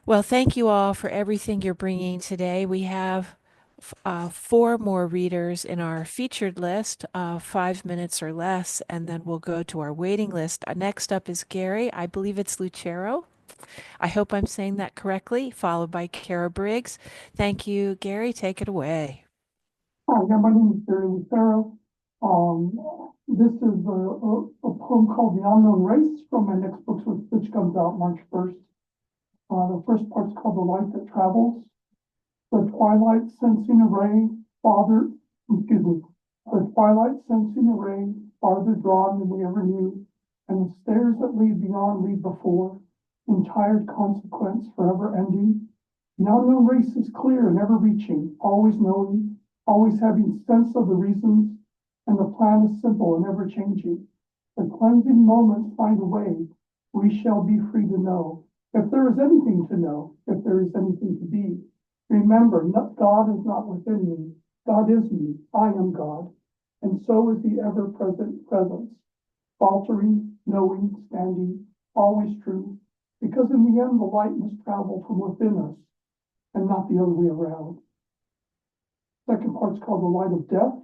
Well, thank you all for everything you're bringing today. We have four more readers in our featured list, 5 minutes or less, and then we'll go to our waiting list. Next up is Gary. I believe it's Lucero. I hope I'm saying that correctly, followed by Kara Briggs. Thank you, Gary. Take it away. Hi, yeah, my name is Gary Lucero. This is a poem called The Unknown Race from my next book, which comes out March 1st. The first part's called The Light That Travels. The twilight sensing a ray the twilight sensing a ray farther drawn than we ever knew, and the stairs that lead beyond lead before, in tired consequence forever ending. The unknown race is clear and ever reaching, always knowing, always having sense of the reasons, and the plan is simple and ever changing. The cleansing moments find a way, we shall be free to know. If there is anything to know, if there is anything to be, remember, God is not within me, God is me, I am God, and so is the ever-present presence, faltering, knowing, standing, always true, because in the end the light must travel from within us, and not the other way around. Second part's called The Light of Death.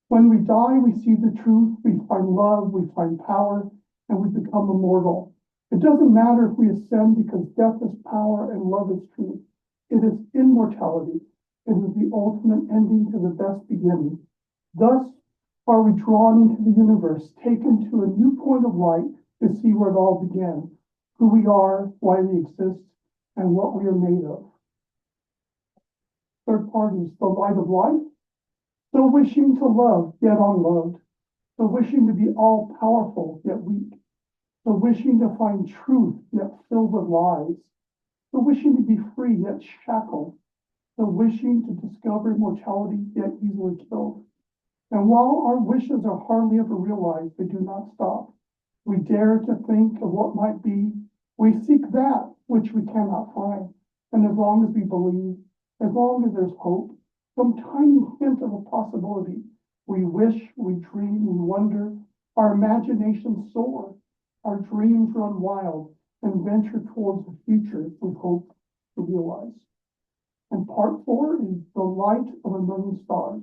When we die, we see the truth, we find love, we find power, and we become immortal. It doesn't matter if we ascend, because death is power and love is truth. It is immortality. It is the ultimate ending to the best beginning. Thus are we drawn into the universe, taken to a new point of light to see where it all began, who we are, why we exist, and what we are made of. Third part is the light of life. So wishing to love, yet unloved. So wishing to be all-powerful, yet weak. So wishing to find truth, yet filled with lies. So wishing to be free, yet shackled. So wishing to discover immortality, yet easily killed. And while our wishes are hardly ever realized, they do not stop. We dare to think of what might be. We seek that which we cannot find. And as long as we believe, as long as there's hope, some tiny hint of a possibility, we wish, we dream, we wonder, our imaginations soar, our dreams run wild and venture towards the future we hope to realize. And part 4 is the light of a million stars.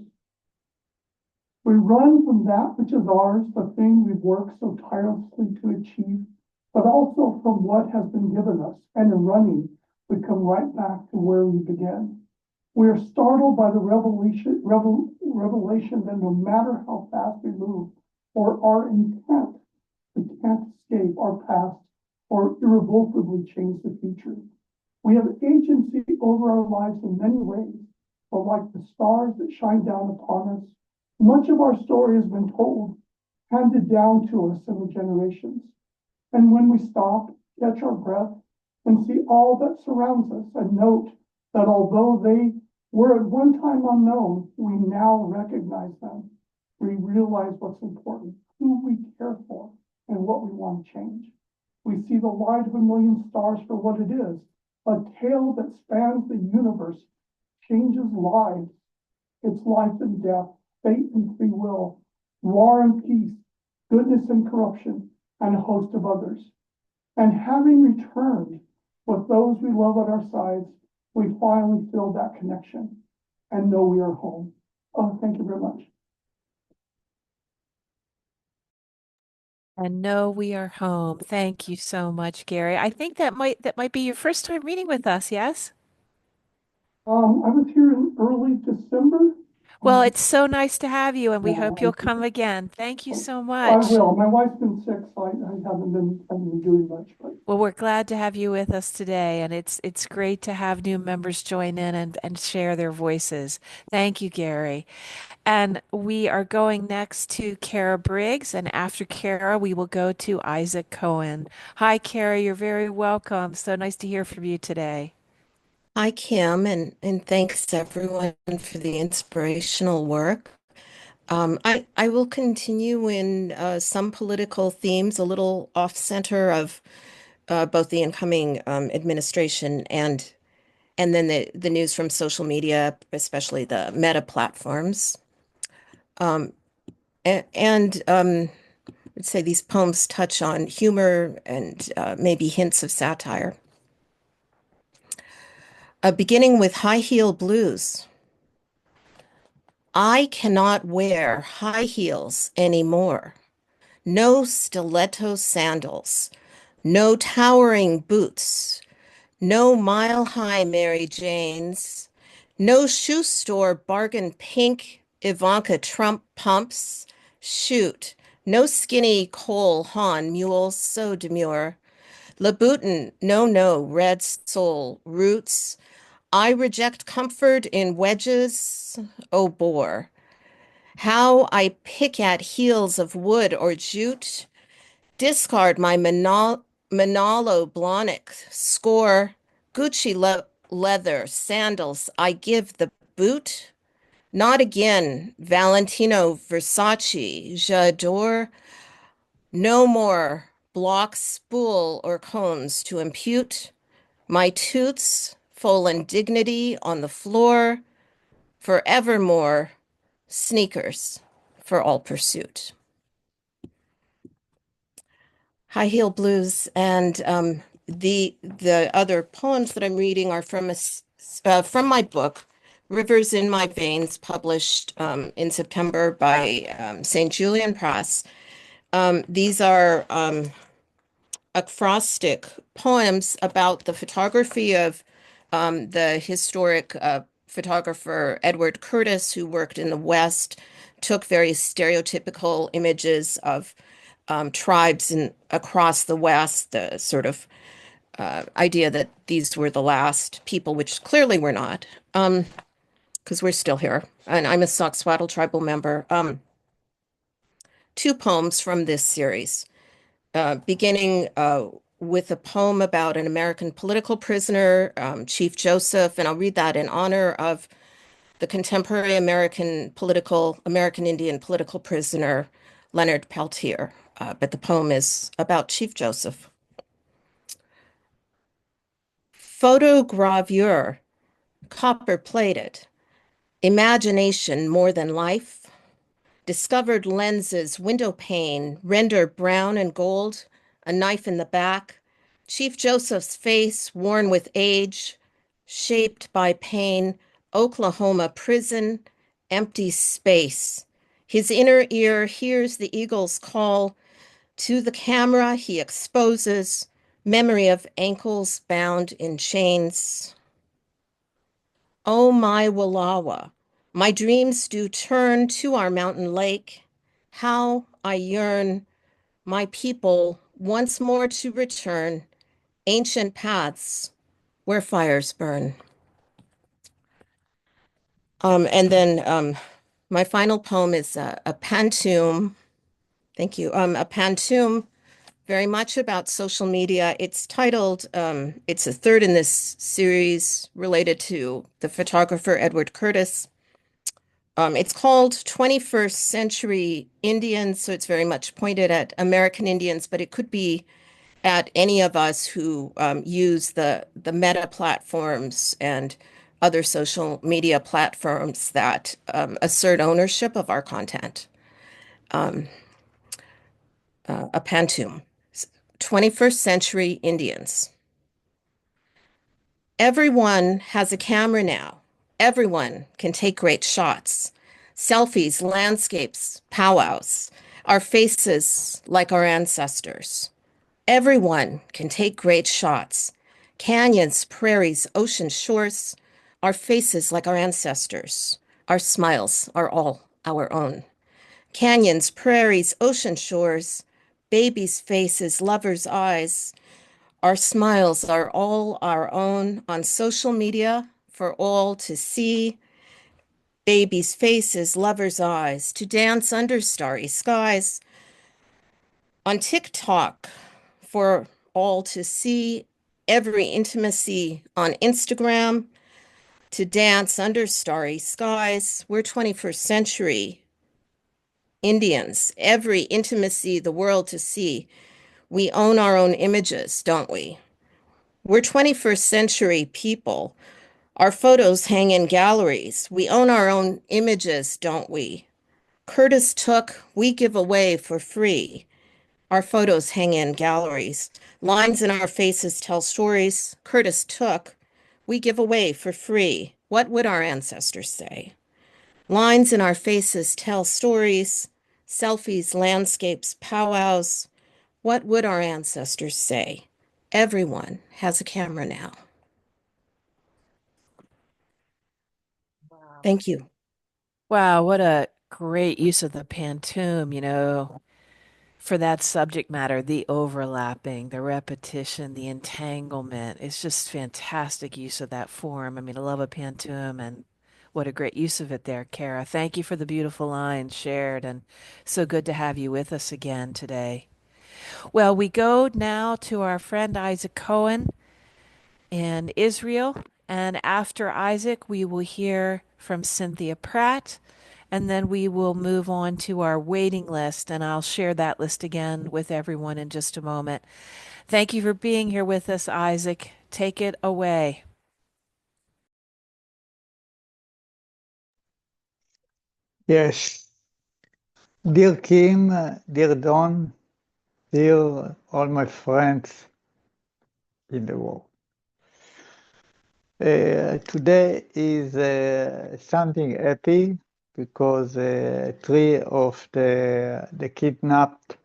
We run from that which is ours, the thing we've worked so tirelessly to achieve, but also from what has been given us. And in running, we come right back to where we began. We are startled by the revelation that no matter how fast we move or our intent, we can't escape our past or irrevocably change the future. We have agency over our lives in many ways, but like the stars that shine down upon us, much of our story has been told, handed down to us in the generations. And when we stop, catch our breath, and see all that surrounds us, and note that although they were at one time unknown, we now recognize them. We realize what's important, who we care for, and what we want to change. We see the light of a million stars for what it is, a tale that spans the universe, changes lives. It's life and death, fate and free will, war and peace, goodness and corruption, and a host of others. And having returned with those we love at our sides, we finally feel that connection and know we are home. Oh, thank you very much. And know we are home. Thank you so much, Gary. I think that might be your first time reading with us, yes? I was here in early December. Well, it's so nice to have you, and we Yeah, hope you'll come again. Thank you so I much. will. My wife's been sick, so I haven't been doing much. But Well, we're glad to have you with us today, and it's great to have new members join in and share their voices. Thank you, Gary. And we are going next to Kara Briggs, and after Kara, we will go to Isaac Cohen. Hi, Kara, you're very welcome. So nice to hear from you today. Hi, Kim, and thanks everyone for the inspirational work. I will continue in some political themes, a little off center of both the incoming administration and then the news from social media, especially the meta platforms. Um, and I'd say these poems touch on humor and maybe hints of satire. Beginning with High Heel Blues. I cannot wear high heels anymore. No stiletto sandals, no towering boots, no mile-high Mary Janes, no shoe store bargain pink Ivanka Trump pumps. Shoot, no skinny Cole Haan mules so demure. Louboutin, no, red sole roots. I reject comfort in wedges, oh bore. How I pick at heels of wood or jute, discard my Manalo Blahnik, score Gucci leather sandals, I give the boot. Not again, Valentino Versace, j'adore. No more block, spool, or cones to impute. My toots, fallen dignity on the floor, forevermore, sneakers for all pursuit. High Heel Blues, and the other poems that I'm reading are from my book, Rivers in My Veins, published in September by St. Julian Press. These are acrostic poems about the photography of the historic photographer Edward Curtis, who worked in the West, took very stereotypical images of tribes across the West, the sort of idea that these were the last people, which clearly we're not, because we're still here. And I'm a Soxwattle tribal member. Two poems from this series, beginning with a poem about an American political prisoner, Chief Joseph, and I'll read that in honor of the contemporary American Indian political prisoner, Leonard Peltier. But the poem is about Chief Joseph. Photogravure, copper plated, imagination more than life, discovered lenses, window pane, render brown and gold, a knife in the back, Chief Joseph's face worn with age, shaped by pain, Oklahoma prison, empty space. His inner ear hears the eagle's call. To the camera, he exposes memory of ankles bound in chains. Oh, my Wallawa, my dreams do turn to our mountain lake. How I yearn, my people once more to return, ancient paths where fires burn. And then my final poem is a pantoum. Thank you. A pantoum, very much about social media. It's titled, it's a third in this series related to the photographer Edward Curtis. It's called 21st Century Indians, so it's very much pointed at American Indians, but it could be at any of us who use the meta platforms and other social media platforms that assert ownership of our content. A pantoum, 21st Century Indians. Everyone has a camera now. Everyone can take great shots. Selfies, landscapes, powwows, our faces like our ancestors. Everyone can take great shots. Canyons, prairies, ocean shores, our faces like our ancestors. Our smiles are all our own. Canyons, prairies, ocean shores, babies' faces, lovers' eyes. Our smiles are all our own on social media for all to see. Babies' faces, lovers' eyes, to dance under starry skies. On TikTok for all to see. Every intimacy on Instagram, to dance under starry skies. We're 21st century Indians. Every intimacy, the world to see. We own our own images, don't we? We're 21st century people. Our photos hang in galleries. We own our own images, don't we? Curtis took, we give away for free. Our photos hang in galleries. Lines in our faces tell stories. Curtis took, we give away for free. What would our ancestors say? Lines in our faces tell stories. Selfies, landscapes, powwows. What would our ancestors say? Everyone has a camera now. Thank you. Wow, what a great use of the pantoum, you know, for that subject matter, the overlapping, the repetition, the entanglement. It's just fantastic use of that form. I mean, I love a pantoum and what a great use of it there, Kara. Thank you for the beautiful lines shared and so good to have you with us again today. Well, we go now to our friend Isaac Cohen in Israel. And after Isaac, we will hear from Cynthia Pratt. And then we will move on to our waiting list. And I'll share that list again with everyone in just a moment. Thank you for being here with us, Isaac. Take it away. Yes. Dear Kim, dear Don, dear all my friends in the world. Today is something happy because three of the kidnapped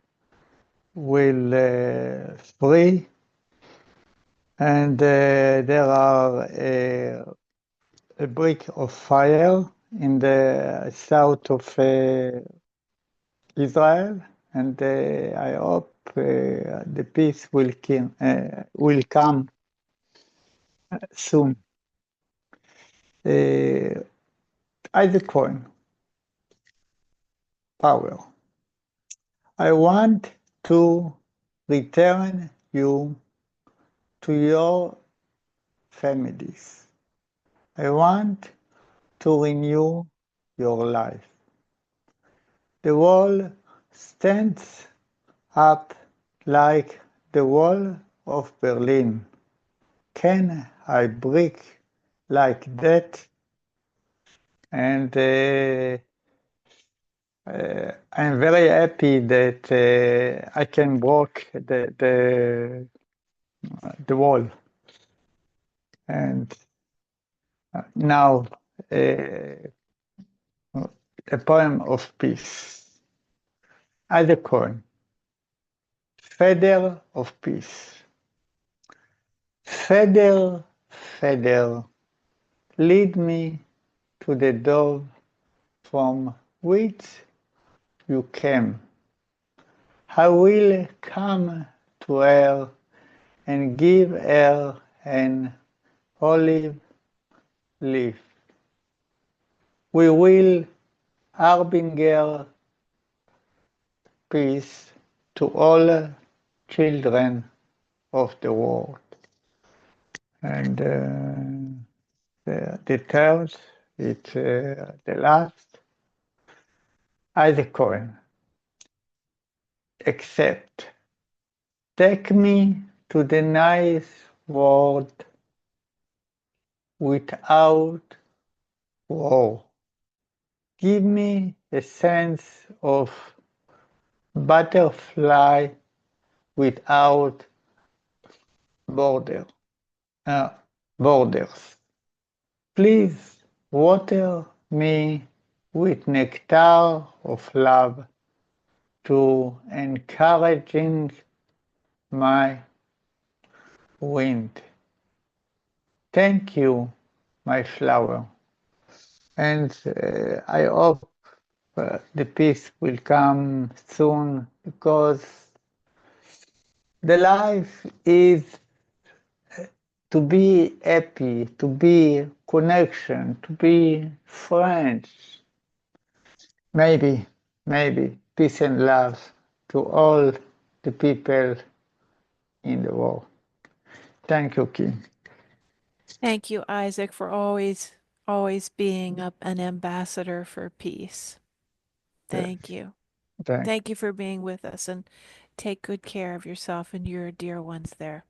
will free, and there are a break of fire in the south of Israel, and I hope the peace will come soon. Isaac Cohen, power. I want to return you to your families. I want to renew your life. The wall stands up like the wall of Berlin. Can I break like that? And I'm very happy that I can break the wall. And now a poem of peace. As a Cohen, feather of peace. Feather, feather, lead me to the dove from which you came. I will come to her and give her an olive leaf. We will harbinger peace to all children of the world. And the third, it's the last, as a Cohen. Except, take me to the nice world without war. Give me a sense of butterfly without borders. Please water me with nectar of love to encouraging my wind. Thank you, my flower. And I hope the peace will come soon, because the life is to be happy, to be connection, to be friends. Maybe peace and love to all the people in the world. Thank you, Kim. Thank you, Isaac, for always being an ambassador for peace. Thank you. Thank you for being with us, and take good care of yourself and your dear ones there.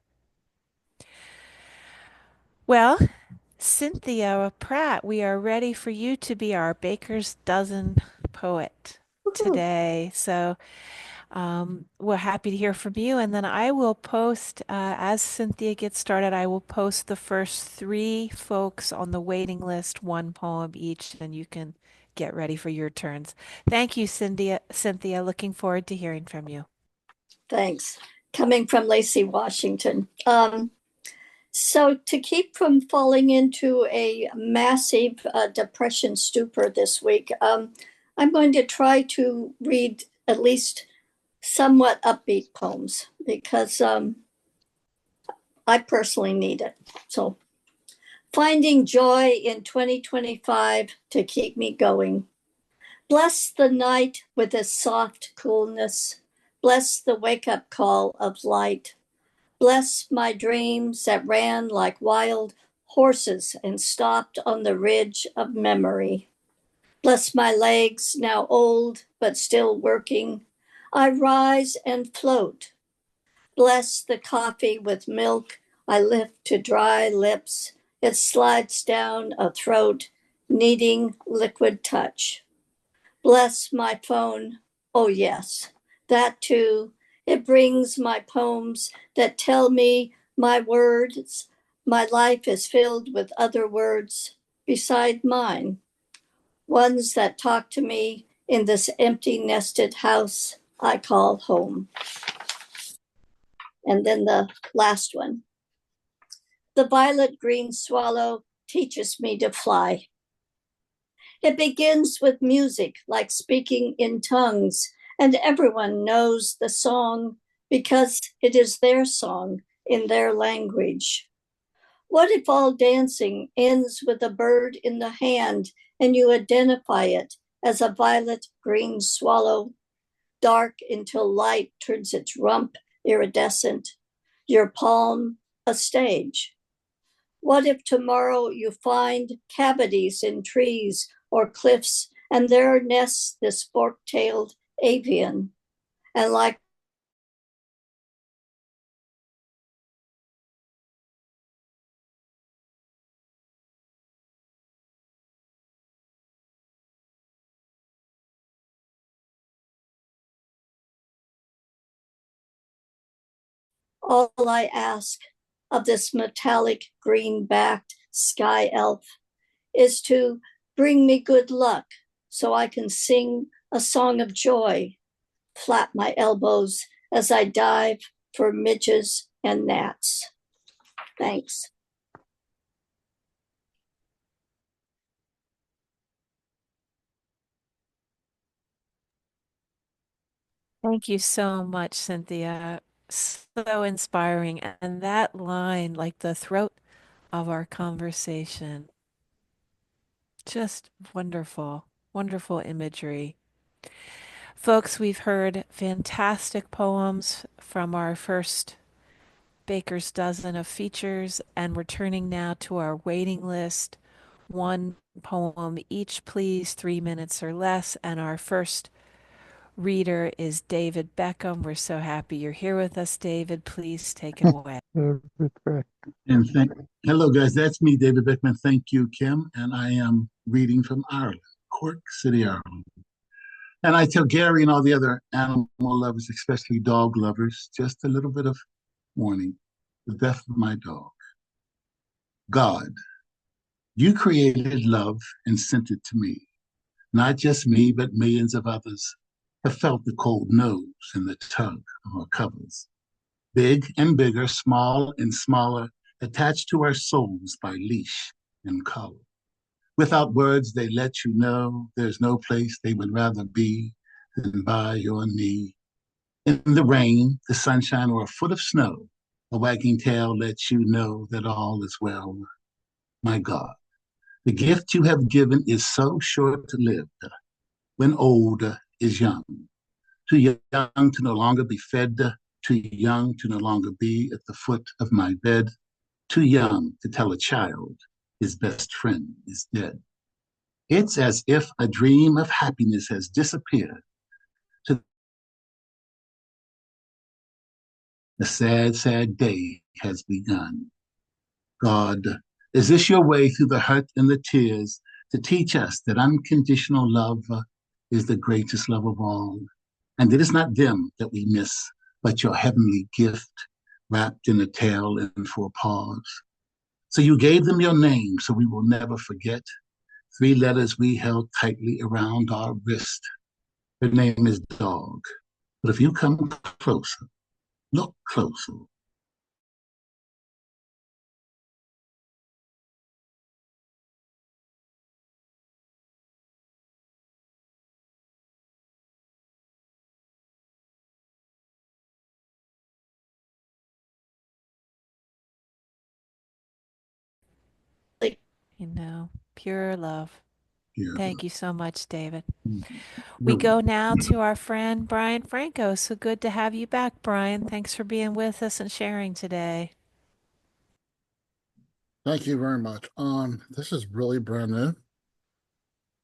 Well, Cynthia Pratt, we are ready for you to be our Baker's Dozen poet today. So we're happy to hear from you. And then I will post, as Cynthia gets started, I will post the first 3 folks on the waiting list, 1 poem each, and you can get ready for your turns. Thank you, Cynthia. Looking forward to hearing from you. Thanks. Coming from Lacey, Washington. So to keep from falling into a massive depression stupor this week, I'm going to try to read at least somewhat upbeat poems, because I personally need it. So finding joy in 2025 to keep me going. Bless the night with its soft coolness. Bless the wake-up call of light. Bless my dreams that ran like wild horses and stopped on the ridge of memory. Bless my legs, now old but still working. I rise and float. Bless the coffee with milk I lift to dry lips. It slides down a throat, needing liquid touch. Bless my phone. Oh, yes, that too. It brings my poems that tell me my words. My life is filled with other words beside mine, ones that talk to me in this empty nested house I call home. And then the last one. The violet green swallow teaches me to fly. It begins with music, like speaking in tongues, and everyone knows the song because it is their song in their language. What if all dancing ends with a bird in the hand and you identify it as a violet green swallow, dark until light turns its rump iridescent, your palm a stage? What if tomorrow you find cavities in trees or cliffs, and there nests this fork-tailed avian, and like all I ask of this metallic green-backed sky elf is to bring me good luck so I can sing a song of joy, flap my elbows as I dive for midges and gnats. Thanks. Thank you so much, Cynthia. So inspiring. And that line, like the throat of our conversation, just wonderful, wonderful imagery. Folks, we've heard fantastic poems from our first Baker's dozen of features, and we're turning now to our waiting list. One poem each, please, 3 minutes or less. And our first reader is David Beckom. We're so happy you're here with us, David. Please take it away. And hello, guys. That's me, David Beckman. Thank you, Kim. And I am reading from Ireland, Cork City, Ireland. And I tell Gary and all the other animal lovers, especially dog lovers, just a little bit of warning. The death of my dog. God, you created love and sent it to me. Not just me, but millions of others have felt the cold nose and the tug of our covers. Big and bigger, small and smaller, attached to our souls by leash and collar. Without words, they let you know there's no place they would rather be than by your knee. In the rain, the sunshine, or a foot of snow, a wagging tail lets you know that all is well. My God, the gift you have given is so short-lived. When old is young, too young to no longer be fed, too young to no longer be at the foot of my bed, too young to tell a child his best friend is dead. It's as if a dream of happiness has disappeared. A sad, sad day has begun. God, is this your way through the hurt and the tears to teach us that unconditional love is the greatest love of all? And it is not them that we miss, but your heavenly gift wrapped in a tail and 4 paws. So you gave them your name so we will never forget. 3 letters we held tightly around our wrist. Her name is Dog. But if you come closer, look closer. You know, pure love. Pure Thank love. you so much, David. Mm-hmm. We go now to our friend Bryan Franco. So good to have you back, Bryan. Thanks for being with us and sharing today. Thank you very much. This is really brand new.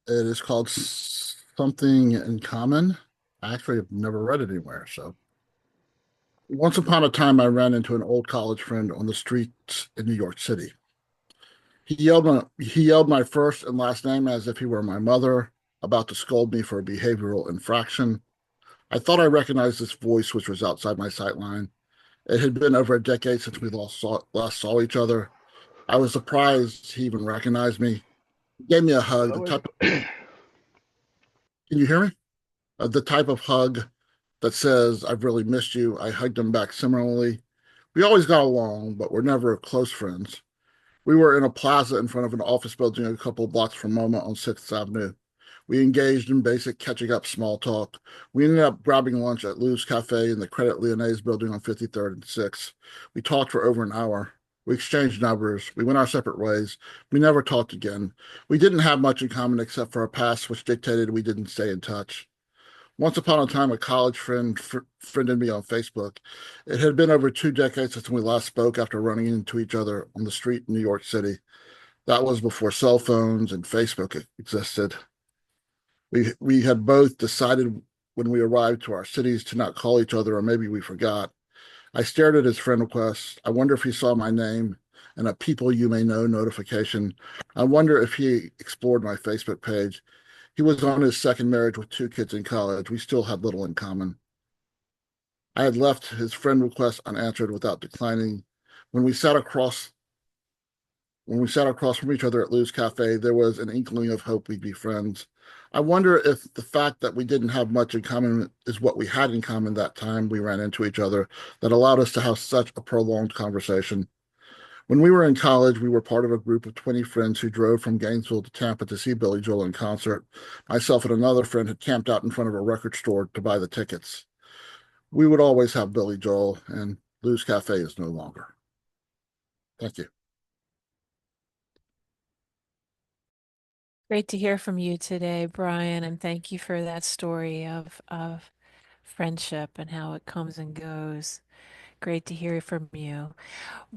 It is called Something in Common. I actually have never read it anywhere. So, once upon a time, I ran into an old college friend on the streets in New York City. He yelled my first and last name as if he were my mother, about to scold me for a behavioral infraction. I thought I recognized this voice, which was outside my sightline. It had been over a decade since we last saw each other. I was surprised he even recognized me. He gave me a hug. Can you hear me? The type of hug that says, "I've really missed you." I hugged him back similarly. We always got along, but we're never close friends. We were in a plaza in front of an office building a couple of blocks from MoMA on 6th Avenue. We engaged in basic catching up small talk. We ended up grabbing lunch at Lou's Cafe in the Credit Lyonnais building on 53rd and 6th. We talked for over an hour. We exchanged numbers. We went our separate ways. We never talked again. We didn't have much in common except for our past, which dictated we didn't stay in touch. Once upon a time, a college friend friended me on Facebook. It had been over 2 decades since we last spoke after running into each other on the street in New York City. That was before cell phones and Facebook existed. We had both decided when we arrived to our cities to not call each other, or maybe we forgot. I stared at his friend request. I wonder if he saw my name and a people you may know notification. I wonder if he explored my Facebook page. He was on his second marriage with 2 kids in college. We still had little in common. I had left his friend request unanswered without declining. When we sat across from each other at Lou's Cafe, there was an inkling of hope we'd be friends. I wonder if the fact that we didn't have much in common is what we had in common that time we ran into each other that allowed us to have such a prolonged conversation. When we were in college, we were part of a group of 20 friends who drove from Gainesville to Tampa to see Billy Joel in concert. Myself and another friend had camped out in front of a record store to buy the tickets. We would always have Billy Joel, and Lou's Cafe is no longer. Thank you. Great to hear from you today, Bryan, and thank you for that story of friendship and how it comes and goes. Great to hear from you.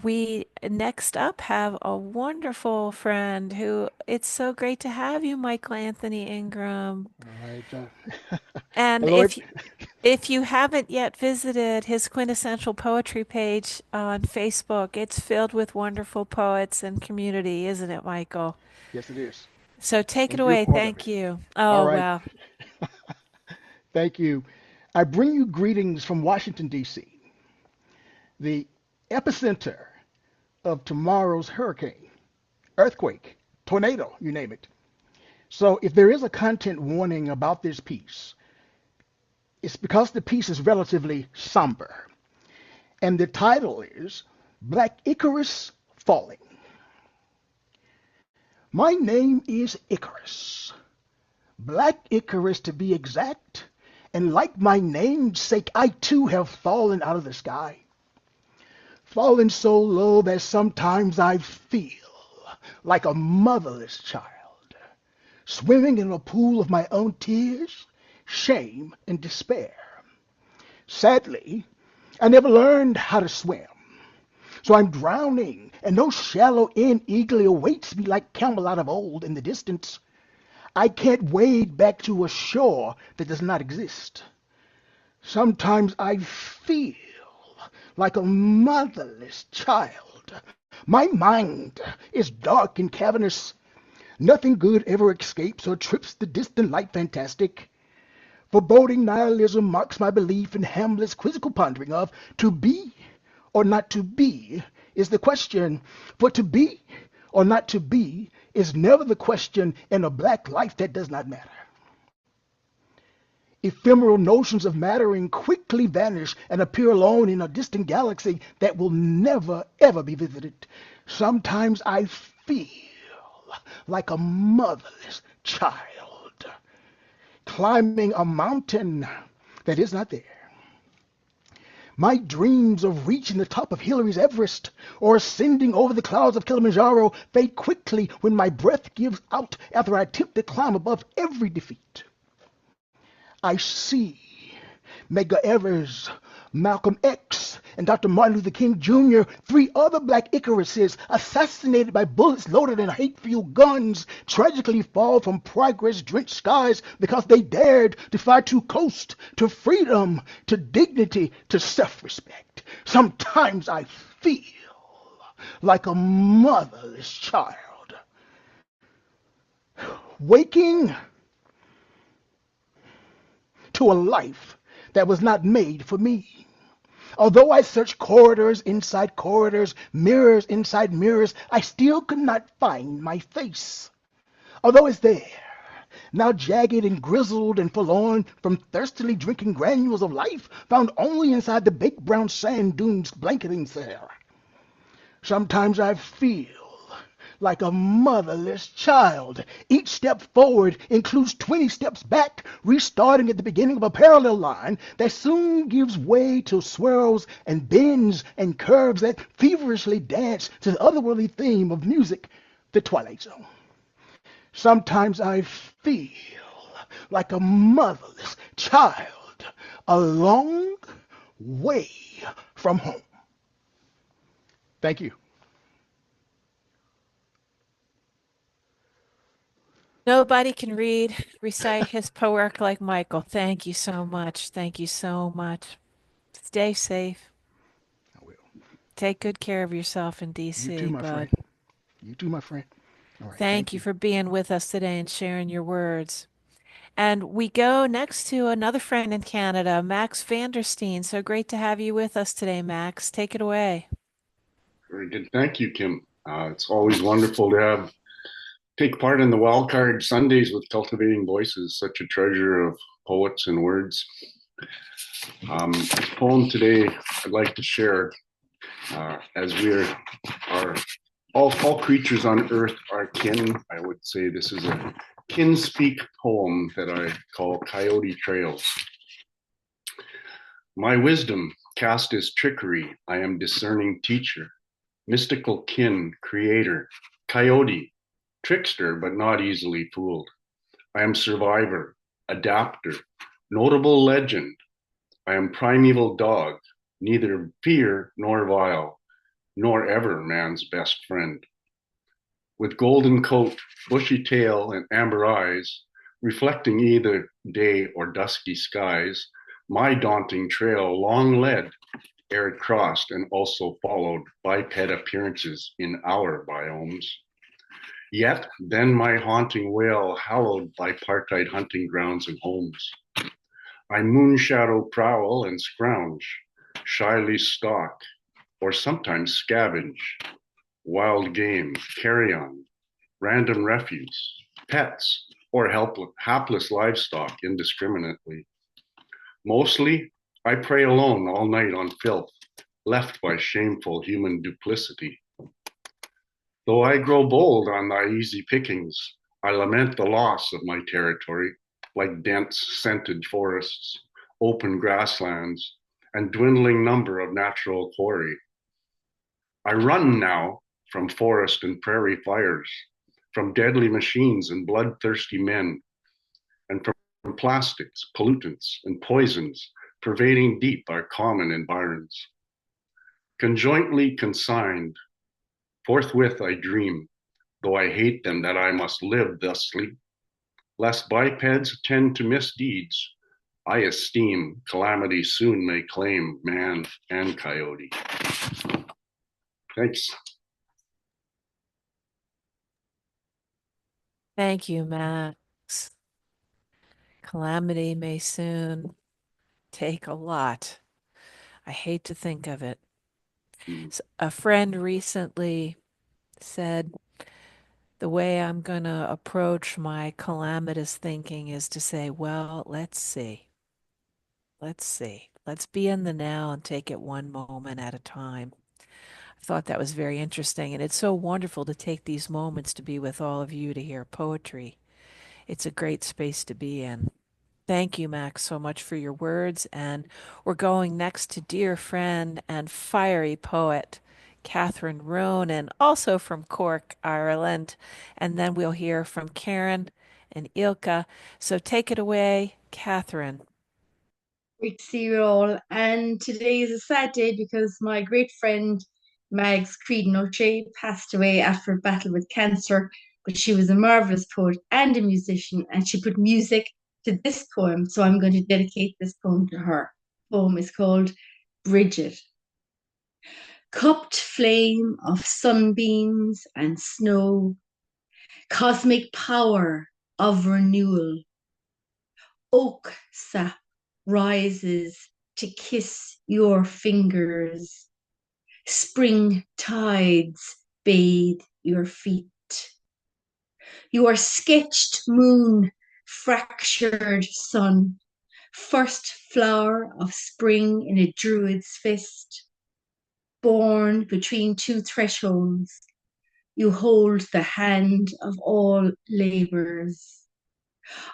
We next up have a wonderful friend who it's so great to have you, Michael Anthony Ingram. All right. And Hello. if you haven't yet visited his quintessential poetry page on Facebook, it's filled with wonderful poets and community, isn't it, Michael? Yes, it is. So take it And you're away. part of Thank it. you. All Oh, right. well. Thank you. I bring you greetings from Washington, D.C., the epicenter of tomorrow's hurricane, earthquake, tornado, you name it. So if there is a content warning about this piece, it's because the piece is relatively somber. And the title is Black Icarus Falling. My name is Icarus, Black Icarus to be exact, and like my namesake, I too have fallen out of the sky. Fallen so low that sometimes I feel like a motherless child, swimming in a pool of my own tears, shame, and despair. Sadly, I never learned how to swim, so I'm drowning, and no shallow end eagerly awaits me like Camelot of old in the distance. I can't wade back to a shore that does not exist. Sometimes I feel like a motherless child. My mind is dark and cavernous. Nothing good ever escapes or trips the distant light fantastic. Foreboding nihilism marks my belief in Hamlet's quizzical pondering of to be or not to be is the question. For to be or not to be is never the question in a black life that does not matter. Ephemeral notions of mattering quickly vanish and appear alone in a distant galaxy that will never, ever be visited. Sometimes I feel like a motherless child climbing a mountain that is not there. My dreams of reaching the top of Hillary's Everest or ascending over the clouds of Kilimanjaro fade quickly when my breath gives out after I attempt to climb above every defeat. I see Medgar Evers, Malcolm X, and Dr. Martin Luther King Jr., 3 other black Icaruses assassinated by bullets loaded in hate-fueled guns, tragically fall from progress-drenched skies because they dared to fly too close to freedom, to dignity, to self-respect. Sometimes I feel like a motherless child, waking to a life that was not made for me. Although I searched corridors inside corridors, mirrors inside mirrors, I still could not find my face. Although it's there, now jagged and grizzled and forlorn from thirstily drinking granules of life found only inside the baked brown sand dunes blanketing Sahara. Sometimes I feel like a motherless child. Each step forward includes 20 steps back, restarting at the beginning of a parallel line that soon gives way to swirls and bends and curves that feverishly dance to the otherworldly theme of music, the Twilight Zone. Sometimes I feel like a motherless child, a long way from home. Thank you. Nobody can recite his poetic like Michael. Thank you so much. Thank you so much. Stay safe. I will. Take good care of yourself in You too, DC, my bud. friend. You too, my friend. All right. Thank Thank you you. for being with us today and sharing your words. And we go next to another friend in Canada, Max Vandersteen. So great to have you with us today, Max. Take it away. Very good. Thank you, Kim. It's always wonderful to take part in the Wildcard Sundays with Cultivating Voices, such a treasure of poets and words. This poem today I'd like to share, as we are all creatures on earth are kin. I would say this is a kin speak poem that I call Coyote Trails. My wisdom cast as trickery, I am discerning teacher, mystical kin, creator, coyote, trickster, but not easily fooled. I am survivor, adapter, notable legend. I am primeval dog, neither fear nor vile, nor ever man's best friend. With golden coat, bushy tail, and amber eyes, reflecting either day or dusky skies, my daunting trail long led ere it crossed and also followed biped appearances in our biomes. Yet then my haunting wail hallowed bipartite hunting grounds and homes. I moonshadow prowl and scrounge, shyly stalk, or sometimes scavenge, wild game, carrion, random refuse, pets, or hapless livestock indiscriminately. Mostly, I prey alone all night on filth, left by shameful human duplicity. Though I grow bold on thy easy pickings, I lament the loss of my territory, like dense, scented forests, open grasslands, and dwindling number of natural quarry. I run now from forest and prairie fires, from deadly machines and bloodthirsty men, and from plastics, pollutants, and poisons pervading deep our common environs. Conjointly consigned, forthwith I dream, though I hate them that I must live thusly, lest bipeds tend to misdeeds, I esteem calamity soon may claim man and coyote. Thanks. Thank you, Max. Calamity may soon take a lot. I hate to think of it. A friend recently said, the way I'm going to approach my calamitous thinking is to say, well, let's see. Let's see. Let's be in the now and take it one moment at a time. I thought that was very interesting. And it's so wonderful to take these moments to be with all of you to hear poetry. It's a great space to be in. Thank you, Max, so much for your words. And we're going next to dear friend and fiery poet, Catherine Ronan, also from Cork, Ireland. And then we'll hear from Karen and Eelka. So take it away, Catherine. Great to see you all. And today is a sad day because my great friend Mags Creed passed away after a battle with cancer. But she was a marvelous poet and a musician, and she put music to this poem. So I'm going to dedicate this poem to her. The poem is called Bridget. Cupped flame of sunbeams and snow, cosmic power of renewal, oak sap rises to kiss your fingers. Spring tides bathe your feet. Your sketched moon, fractured sun, first flower of spring in a druid's fist. Born between two thresholds, you hold the hand of all labours.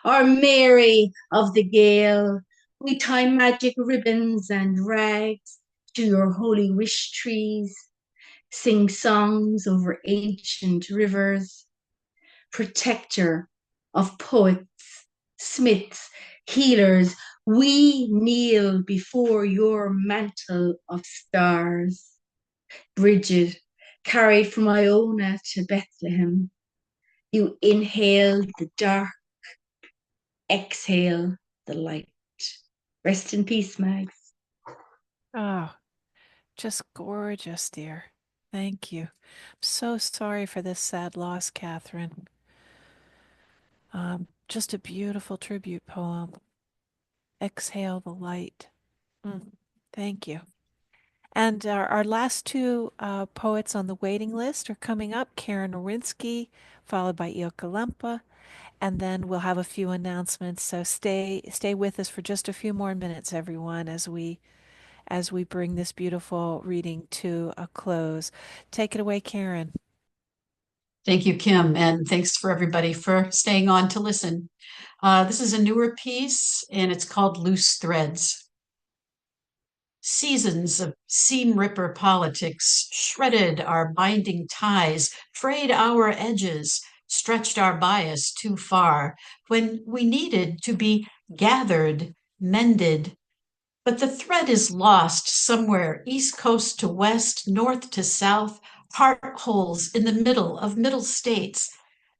Our Mary of the Gale, we tie magic ribbons and rags to your holy wish trees, sing songs over ancient rivers, protector of poets, smiths, healers, we kneel before your mantle of stars. Brydges, carried from Iona to Bethlehem, you inhale the dark, exhale the light. Rest in peace, Mags. Oh, just gorgeous, dear. Thank you. I'm so sorry for this sad loss, Catherine. Just a beautiful tribute poem. Exhale the light. Thank you. And our last two poets on the waiting list are coming up, Karen Warinsky, followed by Eelka Lampe, and then we'll have a few announcements. So stay with us for just a few more minutes, everyone, as we bring this beautiful reading to a close. Take it away, Karen. Thank you, Kim, and thanks for everybody for staying on to listen. This is a newer piece, and it's called Loose Threads. Seasons of seam ripper politics shredded our binding ties, frayed our edges, stretched our bias too far when we needed to be gathered, mended. But the thread is lost somewhere, east coast to west, north to south, heart holes in the middle of middle states.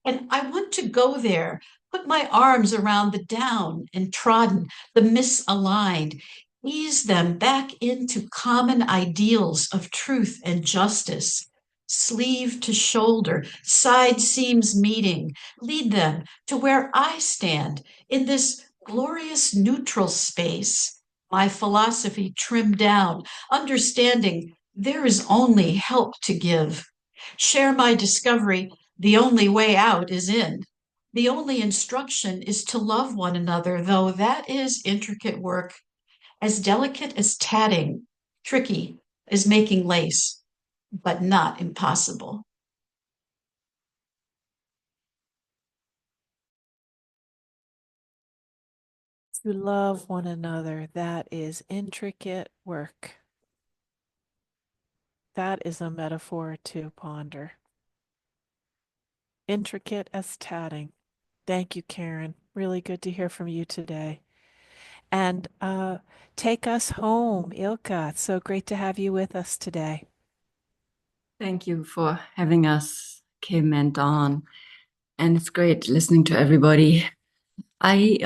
And I want to go there, put my arms around the down and trodden, the misaligned, ease them back into common ideals of truth and justice. Sleeve to shoulder, side seams meeting, lead them to where I stand in this glorious neutral space. My philosophy trimmed down, understanding there is only help to give. Share my discovery. The only way out is in. The only instruction is to love one another, though that is intricate work, as delicate as tatting, tricky as making lace, but not impossible. To love one another, that is intricate work. That is a metaphor to ponder. Intricate as tatting. Thank you, Karen. Really good to hear from you today. And take us home, Eelka. It's so great to have you with us today. Thank you for having us, Kim and Dawn. And it's great listening to everybody. I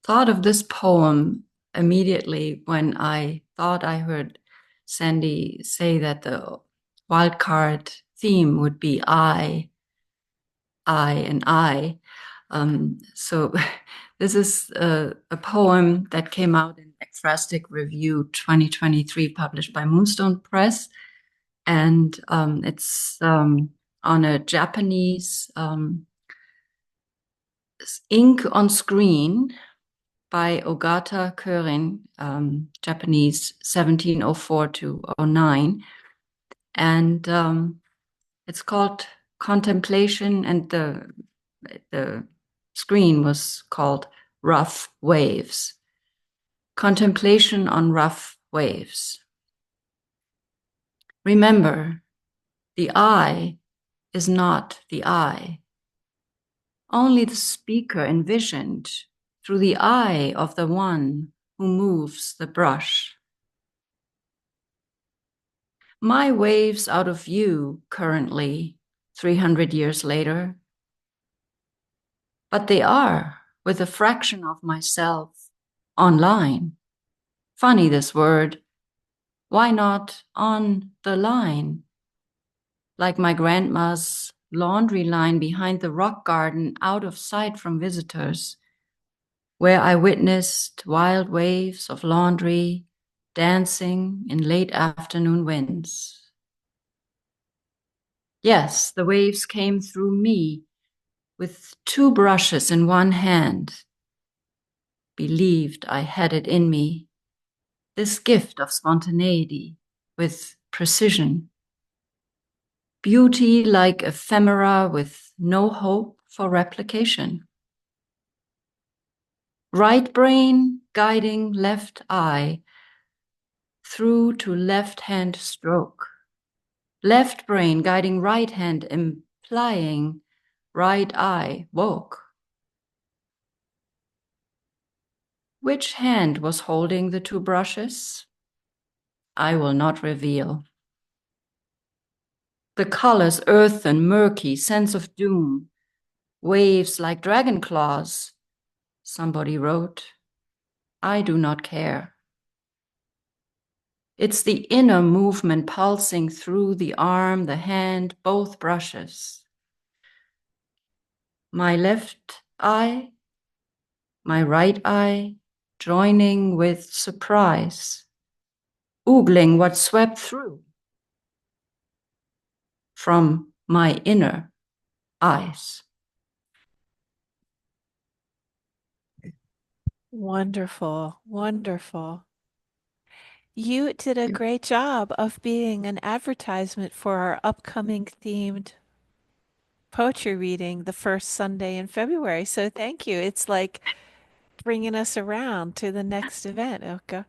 thought of this poem immediately when I thought I heard Sandy say that the wildcard theme would be I, and I. So this is a poem that came out in Ekphrastic Review 2023, published by Moonstone Press. And it's on a Japanese ink on screen by Ogata Kurin, Japanese 1704 to 09. And it's called Contemplation, and the screen was called Rough Waves. Contemplation on Rough Waves. Remember, the I is not the I. Only the speaker envisioned through the eye of the one who moves the brush. My waves out of view currently, 300 years later, but they are with a fraction of myself online. Funny this word. Why not on the line? Like my grandma's laundry line behind the rock garden, out of sight from visitors, where I witnessed wild waves of laundry dancing in late afternoon winds. Yes, the waves came through me with two brushes in one hand. Believed I had it in me, this gift of spontaneity with precision. Beauty like ephemera with no hope for replication. Right brain guiding left eye through to left hand stroke. Left brain guiding right hand, implying right eye woke. Which hand was holding the two brushes? I will not reveal. The colors earthen, murky, sense of doom, waves like dragon claws. Somebody wrote, I do not care. It's the inner movement pulsing through the arm, the hand, both brushes. My left eye, my right eye, joining with surprise, oogling what swept through from my inner eyes. Wonderful, wonderful. You did a great job of being an advertisement for our upcoming themed poetry reading the first Sunday in February. So thank you. It's like bringing us around to the next event, Eelka.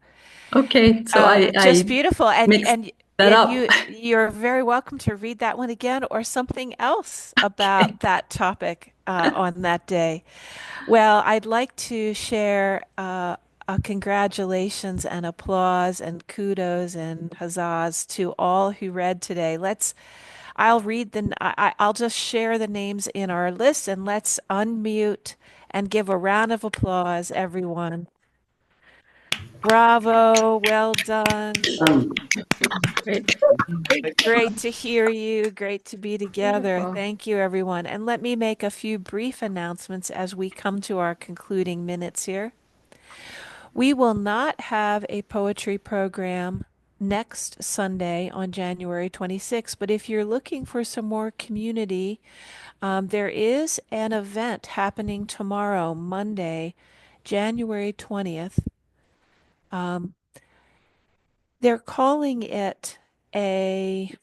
Okay, so Just I beautiful. And mixed and that and up. you're very welcome to read that one again or something else about that topic on that day. Well, I'd like to share a congratulations and applause and kudos and huzzas to all who read today. I'll read I'll just share the names in our list and let's unmute and give a round of applause, everyone. Bravo, well done. Great. Great to hear you. Great to be together. Beautiful. Thank you, everyone. And let me make a few brief announcements as we come to our concluding minutes here. We will not have a poetry program next Sunday on January 26th, but if you're looking for some more community, there is an event happening tomorrow, Monday, January 20th. They're calling it a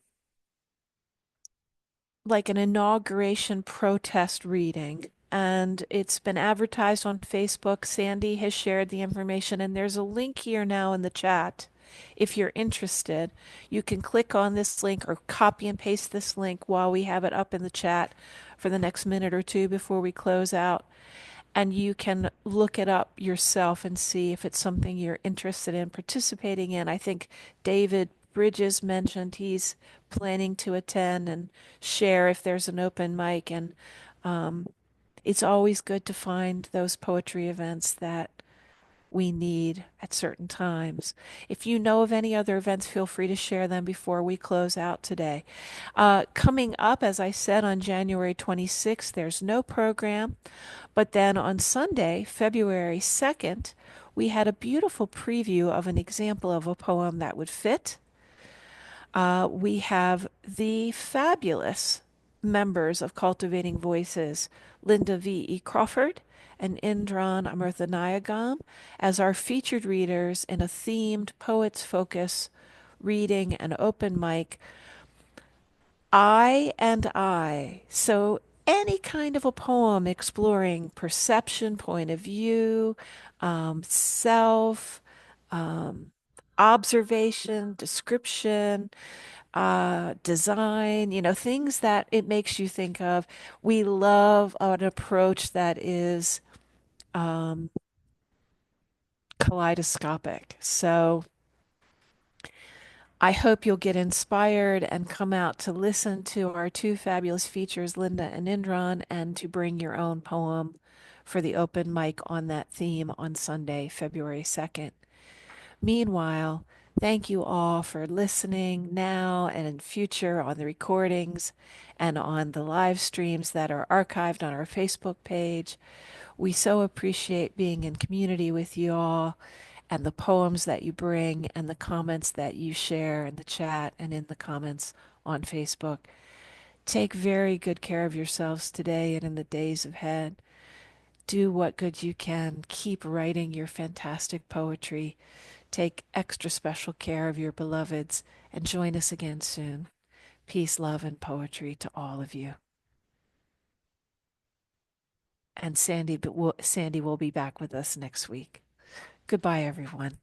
like an inauguration protest reading. And it's been advertised on Facebook. Sandy has shared the information, and there's a link here now in the chat. If you're interested, you can click on this link or copy and paste this link while we have it up in the chat for the next minute or two before we close out. And you can look it up yourself and see if it's something you're interested in participating in. I think David Brydges mentioned he's planning to attend and share if there's an open mic. And it's always good to find those poetry events that we need at certain times. If you know of any other events, feel free to share them before we close out today. Coming up, as I said, on January 26th, there's no program. But then on Sunday, February 2nd, we had a beautiful preview of an example of a poem that would fit. We have the fabulous members of Cultivating Voices, Linda V.E. Crawford and Indran Amurthanayagam, as our featured readers in a themed Poets Focus reading and open mic. I and I. So any kind of a poem exploring perception, point of view, self, observation, description, design, things that it makes you think of. We love an approach that is kaleidoscopic. So I hope you'll get inspired and come out to listen to our two fabulous features, Linda and Indran, and to bring your own poem for the open mic on that theme on Sunday, February 2nd. Meanwhile, thank you all for listening now and in future on the recordings and on the live streams that are archived on our Facebook page. We so appreciate being in community with you all and the poems that you bring and the comments that you share in the chat and in the comments on Facebook. Take very good care of yourselves today and in the days ahead. Do what good you can. Keep writing your fantastic poetry. Take extra special care of your beloveds and join us again soon. Peace, love, and poetry to all of you. And Sandy will be back with us next week. Goodbye, everyone.